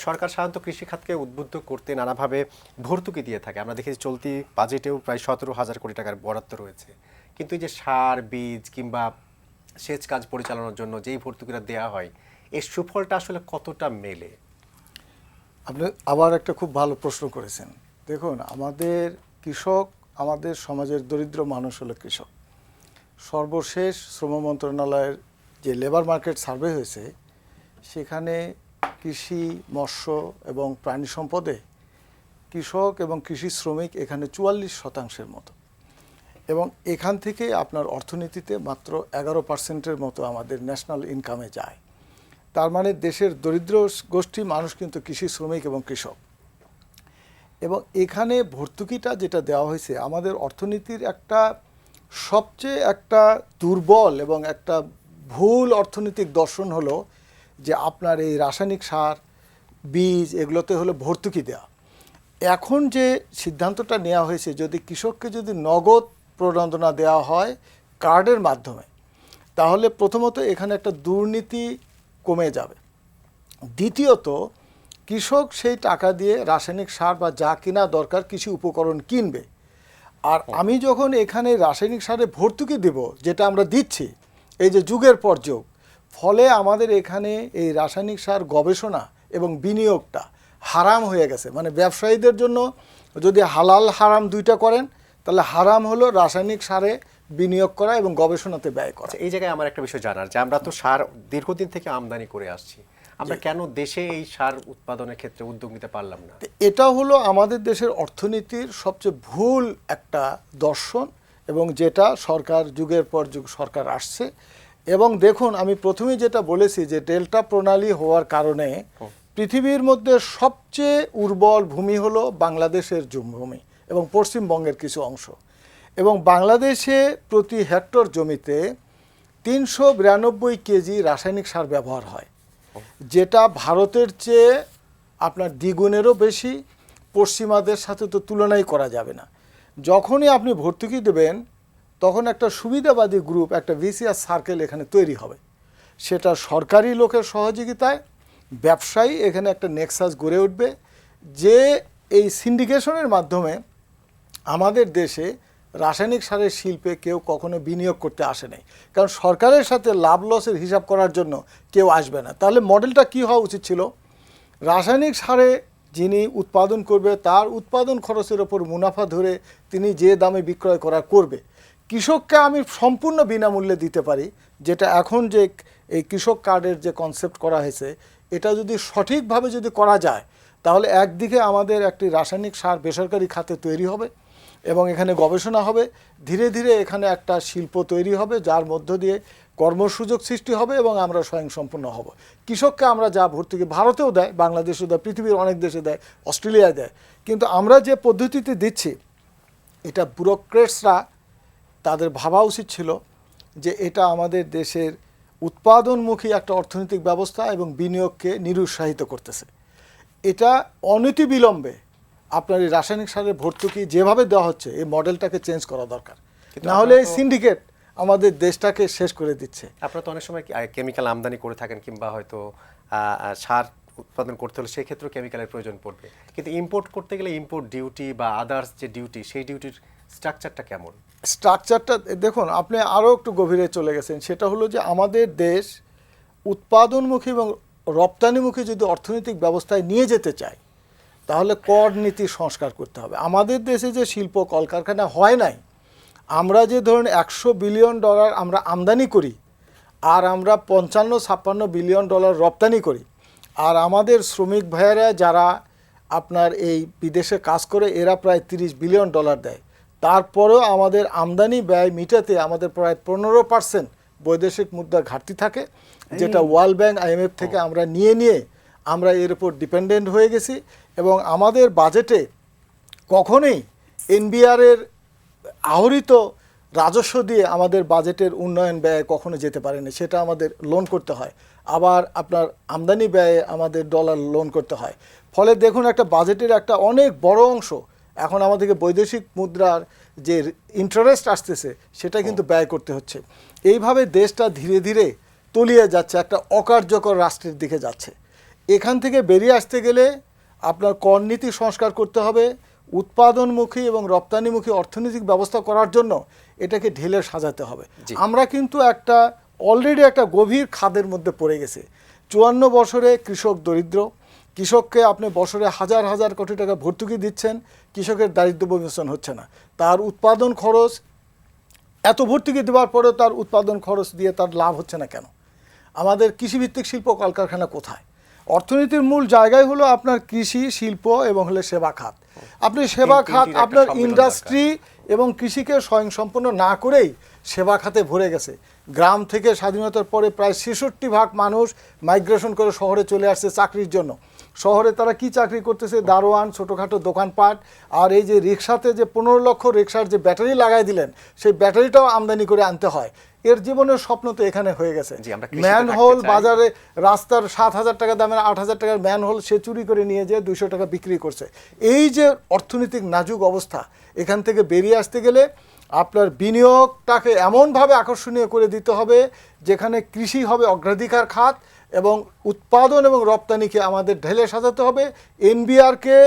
সরকার সাধারণত কৃষি খাতকে উদ্বুদ্ধ করতে নানাভাবে ভর্তুকি দিয়ে থাকে। আমরা দেখেছি চলতি বাজেটেও প্রায় 17,000 কোটি টাকার বরাদ্দ রয়েছে, কিন্তু এই যে সার, বীজ কিংবা সেচ কাজ পরিচালনার জন্য যেই ভর্তুকিটা দেওয়া হয়, এর সুফলটা আসলে কতটা মেলে? আপনি আবার একটা খুব ভালো প্রশ্ন করেছেন। দেখুন, আমাদের কৃষক আমাদের সমাজের দরিদ্র মানুষ হলো কৃষক। সর্বশেষ শ্রম মন্ত্রণালয়ের যে লেবার মার্কেট সার্ভে হয়েছে সেখানে কৃষি, মৎস্য এবং প্রাণী সম্পদে কৃষক এবং কৃষি শ্রমিক এখানে 44% মতো, এবং এখান থেকে আপনার অর্থনীতিতে মাত্র 11% মতো আমাদের ন্যাশনাল ইনকামে যায়। তার মানে দেশের দরিদ্র গোষ্ঠী মানুষ কিন্তু কৃষি শ্রমিক এবং কৃষক। এবং এখানে ভর্তুকিটা যেটা দেওয়া হয়েছে আমাদের অর্থনীতির একটা সবচেয়ে একটা দুর্বল এবং একটা ভুল অর্থনৈতিক দর্শন হলো যে আপনার এই রাসায়নিক সার, বীজ এগুলোতে হলো ভর্তুকি দেওয়া। এখন যে সিদ্ধান্তটা নেওয়া হয়েছে, যদি কৃষককে যদি নগদ প্রণোদনা দেওয়া হয় কার্ডের মাধ্যমে, তাহলে প্রথমত এখানে একটা দুর্নীতি কমে যাবে। দ্বিতীয়ত কৃষক সেই টাকা দিয়ে রাসায়নিক সার বা যা কিনা দরকার কৃষি উপকরণ কিনবে। আর আমি যখন এখানে রাসায়নিক সারে ভর্তুকি দেব, যেটা আমরা দিচ্ছি এই যে যুগের পর যুগ, ফলে আমাদের এখানে এই রাসায়নিক সার গবেষণা এবং বিনিয়োগটা হারাম হয়ে গেছে। মানে ব্যবসায়ীদের জন্য যদি হালাল হারাম দুইটা করেন, তাহলে হারাম হলো রাসায়নিক সারে বিনিয়োগ করা এবং গবেষণাতে ব্যয় করা। আচ্ছা, এই জায়গায় আমার একটা বিষয় জানার, যে আমরা তো সার দীর্ঘদিন থেকে আমদানি করে আসছি, আমরা কেন দেশে এই সার উৎপাদনের ক্ষেত্রে উদ্যোগ নিতে পারলাম না? এটা হলো আমাদের দেশের অর্থনীতির সবচেয়ে ভুল একটা দর্শন, এবং যেটা সরকার যুগের পর যুগ সরকার আসছে। এবং দেখুন, আমি প্রথমেই যেটা বলেছি যে ডেল্টা প্রণালী হওয়ার কারণে পৃথিবীর মধ্যে সবচেয়ে উর্বর ভূমি হলো বাংলাদেশের জমি এবং পশ্চিমবঙ্গের কিছু অংশ। এবং বাংলাদেশে প্রতি হেক্টর জমিতে 392 কেজি রাসায়নিক সার ব্যবহার হয়, যেটা ভারতের চেয়ে আপনার দ্বিগুণেরও বেশি। পশ্চিমাদের সাথে তো তুলনাই করা যাবে না। যখনই আপনি ভর্তুকি দেবেন তখন একটা সুবিধাবাদী গ্রুপ, একটা ভিসিআর সার্কেল এখানে তৈরি হবে। সেটা সরকারি লোকের সহযোগিতায় ব্যবসায়ী এখানে একটা নেক্সাস গড়ে উঠবে, যে এই সিন্ডিকেশনের মাধ্যমে আমাদের দেশে রাসায়নিক সারের শিল্পে কেউ কখনো বিনিয়োগ করতে আসে নাই। কারণ সরকারের সাথে লাভ লসের হিসাব করার জন্য কেউ আসবে না। তাহলে মডেলটা কী হওয়া উচিত ছিল? রাসায়নিক সারে যিনি উৎপাদন করবে তার উৎপাদন খরচের ওপর মুনাফা ধরে তিনি যে দামে বিক্রয় করবে। কৃষককে আমি সম্পূর্ণ বিনামূল্যে দিতে পারি, যেটা এখন যে এই কৃষক কার্ডের যে কনসেপ্ট করা হয়েছে, এটা যদি সঠিকভাবে যদি করা যায়, তাহলে একদিকে আমাদের একটি রাসায়নিক সার বেসরকারি খাতে তৈরি হবে এবং এখানে গবেষণা হবে, ধীরে ধীরে এখানে একটা শিল্প তৈরি হবে, যার মধ্য দিয়ে কর্মসুযোগ সৃষ্টি হবে এবং আমরা স্বয়ংসম্পূর্ণ হব। কৃষককে আমরা যা ভর্তুকি ভারতেও দেয়, বাংলাদেশেও দেয়, পৃথিবীর অনেক দেশে দেয়, অস্ট্রেলিয়ায় দেয়, কিন্তু আমরা যে পদ্ধতিতে দিচ্ছি এটা ব্যুরোক্রেটসরা তাদের ভাবা উচিত ছিল যে এটা আমাদের দেশের উৎপাদনমুখী একটা অর্থনৈতিক ব্যবস্থা এবং বিনিয়োগকে নিরুৎসাহিত করতেছে। এটা অনতিবিলম্বে আপনার এই রাসায়নিক সারের ভর্তুকি যেভাবে দেওয়া হচ্ছে এই মডেলটাকে চেঞ্জ করা দরকার, না হলে এই সিন্ডিকেট আমাদের দেশটাকে শেষ করে দিচ্ছে। আপনারা তো অনেক সময় কেমিক্যাল আমদানি করে থাকেন, কিংবা হয়তো সার উৎপাদন করতে হলে সেই ক্ষেত্রে কেমিক্যালের প্রয়োজন পড়বে, কিন্তু ইম্পোর্ট করতে গেলে ইম্পোর্ট ডিউটি বা আদার্স যে ডিউটি, সেই ডিউটির স্ট্রাকচারটা কেমন? স্ট্রাকচারটা দেখুন, আপনি আরও একটু গভীরে চলে গেছেন। সেটা হলো যে আমাদের দেশ উৎপাদনমুখী এবং রপ্তানিমুখী যদি অর্থনৈতিক ব্যবস্থায় নিয়ে যেতে চায়, তাহলে কর নীতি সংস্কার করতে হবে। আমাদের দেশে যে শিল্প কলকারখানা হয় নাই, আমরা যে ধরুন $100 বিলিয়ন আমরা আমদানি করি, আর আমরা 55-56 বিলিয়ন ডলার রপ্তানি করি, আর আমাদের শ্রমিক ভাইয়েরা যারা আপনার এই বিদেশে কাজ করে এরা প্রায় $30 বিলিয়ন দেয়, তারপরেও আমাদের আমদানি ব্যয় মিটাতে আমাদের প্রায় 15% বৈদেশিক মুদ্রার ঘাটতি থাকে, যেটা ওয়ার্ল্ড ব্যাংক IMF থেকে আমরা নিয়ে আমরা এর উপর ডিপেন্ডেন্ট হয়ে গেছি। এবং আমাদের বাজেটে কখনোই NBR-এর আহরিত রাজস্ব দিয়ে আমাদের বাজেটের উন্নয়ন ব্যয় কখনো যেতে পারে না, সেটা আমাদের লোন করতে হয়। আবার আপনার আমদানি ব্যয়ে আমাদের ডলার লোন করতে হয়। ফলে দেখুন, একটা বাজেটের একটা অনেক বড় অংশ এখন আমাদেরকে বৈদেশিক মুদ্রার যে ইন্টারেস্ট আসতেছে সেটা কিন্তু ব্যয় করতে হচ্ছে। এইভাবে দেশটা ধীরে ধীরে তলিয়ে যাচ্ছে, একটা অকার্যকর রাষ্ট্রের দিকে যাচ্ছে। এখান থেকে বেরিয়ে আসতে গেলে আপনার কর নীতি সংস্কার করতে হবে, উৎপাদনমুখী এবং রপ্তানিমুখী অর্থনৈতিক ব্যবস্থা করার জন্য এটাকে ঢেলে সাজাতে হবে। আমরা কিন্তু অলরেডি একটা গভীর খাদের মধ্যে পড়ে গেছে। 54 বছরে কৃষক দরিদ্র, কৃষককে আপনি বছরে হাজার হাজার কোটি টাকা ভর্তুকি দিচ্ছেন, কৃষকের দারিদ্র্য বিমোচন হচ্ছে না। তার উৎপাদন খরচ, এত ভর্তুকি দেওয়ার পরেও তার উৎপাদন খরচ দিয়ে তার লাভ হচ্ছে না কেন? আমাদের কৃষিভিত্তিক শিল্প কলকারখানা কোথায়? অর্থনীতির মূল জায়গায় হলো আপনার কৃষি, শিল্প এবং হলে সেবা খাত। আপনি সেবা খাত, তিনটির একটা আপনার সম্মিলন ইন্ডাস্ট্রি এবং কৃষিকে স্বয়ংসম্পূর্ণ না করেই সেবা খাতে ভরে গেছে। গ্রাম থেকে স্বাধীনতার পরে প্রায় 66% মানুষ মাইগ্রেশন করে শহরে চলে আসছে চাকরির জন্য। শহরে তারা কি চাকরি করতেছে? দারোয়ান, ছোটোখাটো দোকানপাট। আর এই যে রিক্সাতে যে 15 লক্ষ রিক্সার যে ব্যাটারি লাগাই দিলেন, সেই ব্যাটারিটাও আমদানি করে আনতে হয়। এর জীবনের স্বপ্ন তো এখানে হয়ে গেছে। জি, আমরা কৃষিতে ম্যানহোল থাকতে চাই। বাজারে রাস্তার 7,000 টাকা দামের 8,000 টাকার ম্যানহোল সে চুরি করে নিয়ে যেয়ে 200 টাকা বিক্রি করছে। এই যে অর্থনৈতিক নাজুক অবস্থা, এখান থেকে বেরিয়ে আসতে গেলে আপনার বিনিয়োগটাকে এমনভাবে আকর্ষণীয় করে দিতে হবে যেখানে কৃষি হবে অগ্রাধিকার খাত এবং উৎপাদন এবং রপ্তানিকে আমাদের ঢেলে সাজাতে হবে। এনবিআরকে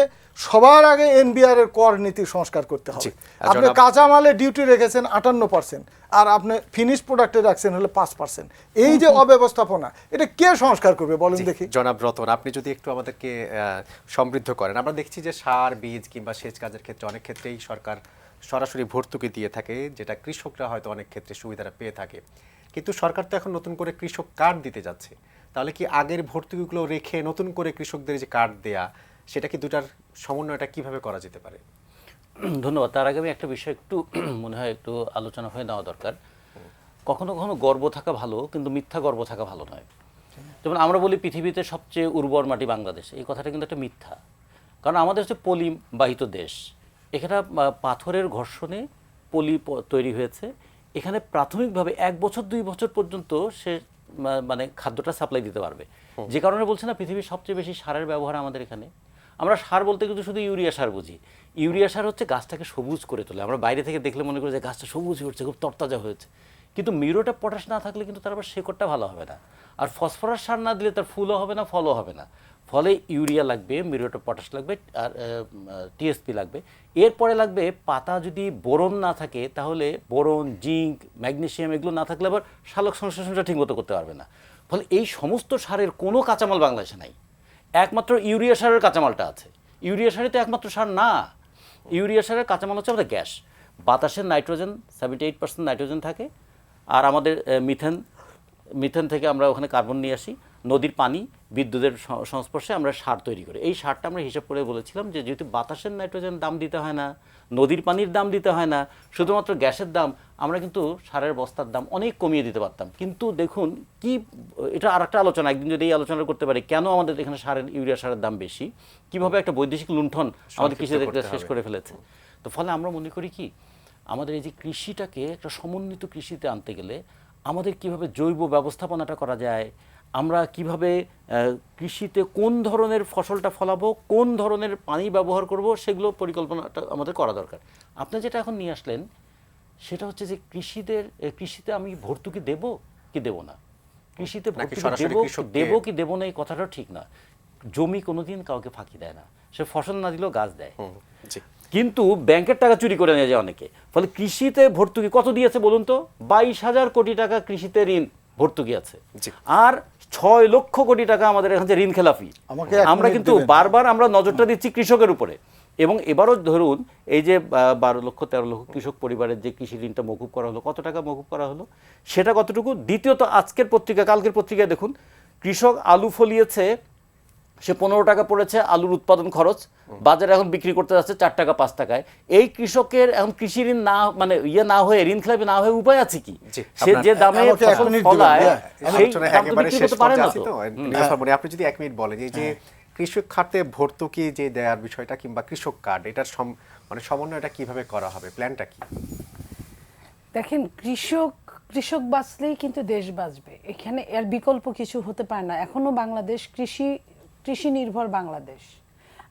সবার আগে এনবিআর এর কর নীতি সংস্কার করতে হবে। জি, আপনি জনাব- কাঁচামালে ডিউটি রেখেছেন 58% আর আপনি ফিনিশ প্রোডাক্টে রাখছেন হলো 5%। এই যে অব্যবস্থাপনা, এটা কে সংস্কার করবে বলেন জি, দেখি? জনাব রতন, আপনি যদি একটু আমাদেরকে সমৃদ্ধ করেন। আমরা দেখছি যে সার, বীজ কিংবা সেচ কাজের ক্ষেত্রে অনেক ক্ষেত্রেই সরকার সরাসরি ভর্তুকি দিয়ে থাকে, যেটা কৃষকরা হয়তো অনেক ক্ষেত্রে সুবিধাটা পেয়ে থাকে। কিন্তু সরকার তো এখন নতুন করে কৃষক কার্ড দিতে যাচ্ছে। তাহলে কি আগের ভর্তুকিগুলো রেখে নতুন করে কৃষকদের যে কার্ড দেয়া, সেটা কি দুটার সমন্বয়টা কিভাবে করা যেতে পারে? ধন্যবাদ। তার আগে আমি একটা বিষয় একটু মনে হয় একটু আলোচনা হয়ে নেওয়া দরকার। কখনো কখনো গর্ব থাকা ভালো, কিন্তু মিথ্যা গর্ব থাকা ভালো নয়। যেমন আমরা বলি পৃথিবীতে সবচেয়ে উর্বর মাটি বাংলাদেশ, এই কথাটা কিন্তু একটা মিথ্যা। কারণ আমাদের হচ্ছে পলিবাহিত দেশ। এখানে পাথরের ঘর্ষণে পলি তৈরি হয়েছে। এখানে প্রাথমিকভাবে 1 বছর 2 বছর পর্যন্ত সে মানে খাদ্যটা সাপ্লাই দিতে পারবে। যে কারণে বলছে না পৃথিবীর সবচেয়ে বেশি সারের ব্যবহার আমাদের এখানে। আমরা সার বলতে কিন্তু শুধু ইউরিয়া সার বুঝি। ইউরিয়া সার হচ্ছে গাছটাকে সবুজ করে তোলে। আমরা বাইরে থেকে দেখলে মনে করি যে গাছটা সবুজ হচ্ছে, খুব তরতাজা হয়েছে। কিন্তু মিউরেট অফ পটাশ না থাকলে কিন্তু তার আবার শেকড়টা ভালো হবে না। আর ফসফরাস সার না দিলে তার ফুলও হবে না, ফলও হবে না। ফলে ইউরিয়া লাগবে, মিউরেট অফ পটাশ লাগবে, আর টিএসপি লাগবে। এরপরে লাগবে পাতা যদি বোরন না থাকে তাহলে বোরন, জিঙ্ক, ম্যাগনেসিয়াম এগুলো না থাকলে আবার সালোক সংশ্লেষণটা ঠিকমতো করতে পারবে না। ফলে এই সমস্ত সারের কোনো কাঁচামাল বাংলাদেশে নাই। একমাত্র ইউরিয়া সারের কাঁচামালটা আছে। ইউরিয়া সারই তো একমাত্র সার না। ইউরিয়া সারের কাঁচামাল হচ্ছে আমাদের গ্যাস। বাতাসের নাইট্রোজেন 78% নাইট্রোজেন থাকে। আর আমাদের মিথেন থেকে আমরা ওখানে কার্বন নিয়ে আসি। নদীর পানি, বিদ্যুতের সংস্পর্শে আমরা সার তৈরি করি। এই সারটা আমরা হিসাব করে বলেছিলাম যে যেহেতু বাতাসের নাইট্রোজেন দাম দিতে হয় না, নদীর পানির দাম দিতে হয় না, শুধুমাত্র গ্যাসের দাম, আমরা কিন্তু সারের বস্তার দাম অনেক কমিয়ে দিতে পারতাম। কিন্তু দেখুন কি, এটা আর একটা আলোচনা, একদিন যদি এই আলোচনা করতে পারি কেন আমাদের এখানে ইউরিয়া সারের দাম বেশি, কিভাবে একটা বৈদেশিক লুণ্ঠন আমাদের কৃষিদের শেষ করে ফেলেছে। তো ফলে আমরা মনে করি কি, আমাদের এই যে কৃষিটাকে একটা সমন্বিত কৃষিতে আনতে গেলে আমাদের কিভাবে জৈব ব্যবস্থাপনাটা করা যায়, আমরা কিভাবে কৃষিতে কোন ধরনের ফসলটা ফলাবো, কোন ধরনের পানি ব্যবহার করব, সেগুলো পরিকল্পনাটা আমাদের করা দরকার। আপনি যেটা এখন নিয়ে আসলেন সেটা হচ্ছে যে কৃষিতে আমি ভর্তুকি দেব কি দেব না, কৃষিতে ভর্তুকি দেব কি দেব না, এই কথাটা ঠিক না। জমি কোনোদিন কাউকে ফাঁকি দেয় না, সে ফসল না দিলেও গাছ দেয়। কিন্তু ব্যাংকের টাকা চুরি করে নিয়ে যায় অনেকে। ফলে কৃষিতে ভর্তুকি কত দিয়েছে বলুন তো? 22,000 কোটি টাকা কৃষিতে ঋণ ভর্তুকি আছে। আর 6 লক্ষ কোটি টাকা আমাদের এখানে ঋণ খেলাফি। আমরা কিন্তু বারবার আমরা নজরটা দিচ্ছি কৃষকের উপরে। এবং এবারও ধরুন এই যে 12 লক্ষ 13 লক্ষ কৃষক পরিবারের যে কৃষি ঋণটা মকুব করা হলো, কত টাকা মকুব করা হলো সেটা কতটুকু? দ্বিতীয়ত আজকের পত্রিকা, কালকের পত্রিকায় দেখুন, কৃষক আলু ফলিয়েছে, সে 15 টাকা পড়েছে আলুর উৎপাদন খরচ, বাজারে এখন বিক্রি করতে যাচ্ছে 4 টাকা 5 টাকায়। এই কৃষকের এখন কৃষি ঋণ না মানে না হয়ে, ঋণ খেলাপি না হয়ে উপায় আছে কি? সে যে দামে ফলায় সেই দাম তো বিক্রি করতে পারে না। আপনি যদি 1 মিনিট বলেন, এই যে কৃষক খাতে ভর্তুকি যে দেওয়ার বিষয়টা কিংবা কৃষক কার্ড, এটার মানে সমন্বয়টা কিভাবে করা হবে, প্ল্যানটা কি? দেখেন, কৃষক বাঁচলেই কিন্তু দেশ বাঁচবে। এখানে এর বিকল্প কিছু হতে পারে না। এখনো বাংলাদেশ কৃষি নির্ভর বাংলাদেশ।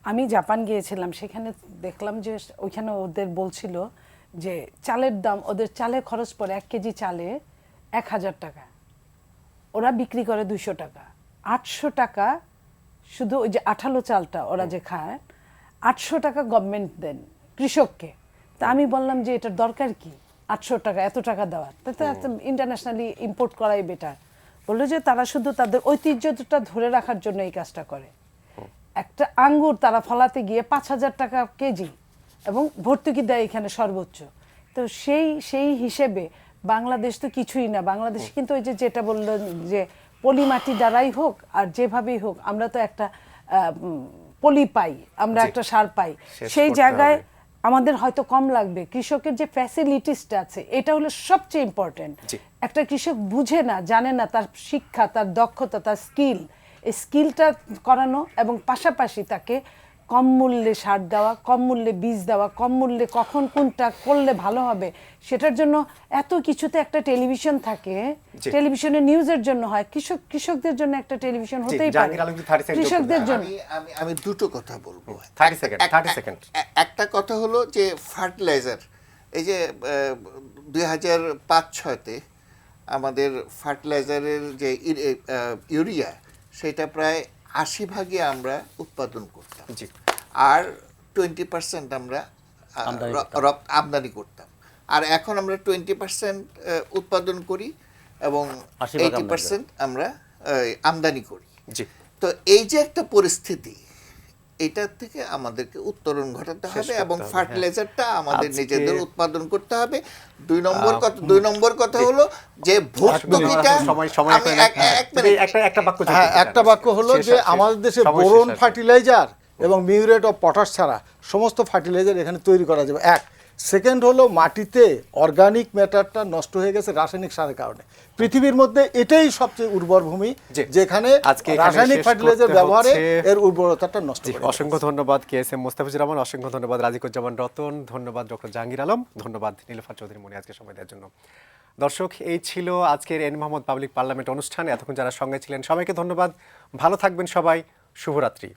আমি জাপান গিয়েছিলাম, সেখানে দেখলাম যে ওইখানে ওদের বলছিল যে চালের দাম, ওদের চালে খরচ পড়ে 1 কেজি চালে 1,000 টাকা, ওরা বিক্রি করে 200 টাকা। 800 টাকা শুধু ওই যে আঠালো চালটা ওরা যে খায়, 800 টাকা গভর্নমেন্ট দেন কৃষককে। তা আমি বললাম যে এটার দরকার কি 800 টাকা এত টাকা দেওয়ার, তাতে ইন্টারন্যাশনালি ইম্পোর্ট করাই বেটার। বললো যে তারা শুধু তাদের ঐতিহ্যটা ধরে রাখার জন্য এই কাজটা করে। একটা আঙ্গুর তারা ফলাতে গিয়ে 5,000 টাকা কেজি, এবং ভর্তুকি দেয় এখানে সর্বোচ্চ। তো সেই হিসেবে বাংলাদেশ তো কিছুই না। বাংলাদেশ কিন্তু ওই যেটা বললেন যে পলিমাটি দ্বারাই হোক আর যেভাবেই হোক, আমরা তো একটা পলি পাই, আমরা একটা সার পাই। শেষ সেই করতে জায়গায় হবে। আমাদের হয়তো কম লাগবে। কৃষকের যে ফ্যাসিলিটিসটা আছে এটা হলো সবচেয়ে ইম্পর্টেন্ট। জি। একটা কৃষক বুঝে না, জানে না, তার শিক্ষা, তার দক্ষতা, তার স্কিল, এই স্কিলটা করানো, এবং পাশাপাশি তাকে কম মূল্যে সার দেওয়া, কম মূল্যে বীজ দেওয়া, কম মূল্যে কখন কোনটা করলে ভালো হবে সেটার জন্য এত কিছুতে একটা টেলিভিশন থাকে। জি। টেলিভিশনে নিউজের জন্য হয়, কৃষকদের জন্য একটা টেলিভিশন হতেই পারে, জাহাঙ্গীর আলম কি 30 সেকেন্ড কৃষকদের জন্য। আমি দুটো কথা বলবো। 30 সেকেন্ড 30 সেকেন্ড। একটা কথা হলো যে ফার্টিলাইজার, এই যে 2005-06-তে আমাদের ফার্টিলাইজারের যে ইউরিয়া, সেটা প্রায় 80% আমরা উৎপাদন করতাম, জি। আর 20% আমরা আমদানি করতাম। আর এখন আমরা 20% উৎপাদন করি এবং 80% 80% আমরা আমদানি করি। জি। তো এই যে একটা পরিস্থিতি, এটার থেকে আমাদেরকে উত্তরণ ঘটাতে শেষ হবে করতে এবং হবে, ফার্টিলাইজারটা আমাদের আজকে- নিজেদের উৎপাদন করতে হবে। দুই নম্বর কথা হলো যে ভর্তুকিটা, সময় আমি এক তুমি মিনিট, একটা বাক্য যোগ হ্যাঁ, করতে একটা চান। বাক্য হলো শেষ যে আর শেষ। আমাদের দেশে সময় শেষ বোরন আর শেষ। ফার্টিলাইজার এবং মিউরেট অফ পটাশ ছাড়া সমস্ত ফার্টিলাইজার এখানে তৈরি করা যাবে। এক, সেকেন্ড হলো মাটিতে অর্গানিক ম্যাটারটা নষ্ট হয়ে গেছে রাসায়নিক সারের কারণে। পৃথিবীর মধ্যে এটাই সবচেয়ে উর্বর ভূমি, জি। যেখানে আজকে এখানে রাসায়নিক শেষ ফার্টিলাইজার করতে ব্যবহারে হচ্ছে। এর উর্বরতাটা নষ্ট জি, করে দিচ্ছে। অসংখ্য ধন্যবাদ KSM মোস্তাফিজুর রহমান, অসংখ্য ধন্যবাদ রাজিকুজ্জামান রতন, ধন্যবাদ ডক্টর জাহাঙ্গীর আলম, ধন্যবাদ নীলুফার চৌধুরী মনি আজকে সময় দেওয়ার জন্য। দর্শক, এই ছিল আজকের এন মোহাম্মদ পাবলিক পার্লামেন্ট অনুষ্ঠান। এতক্ষণ যারা সঙ্গে ছিলেন সবাইকে ধন্যবাদ। ভালো থাকবেন সবাই, শুভরাত্রি।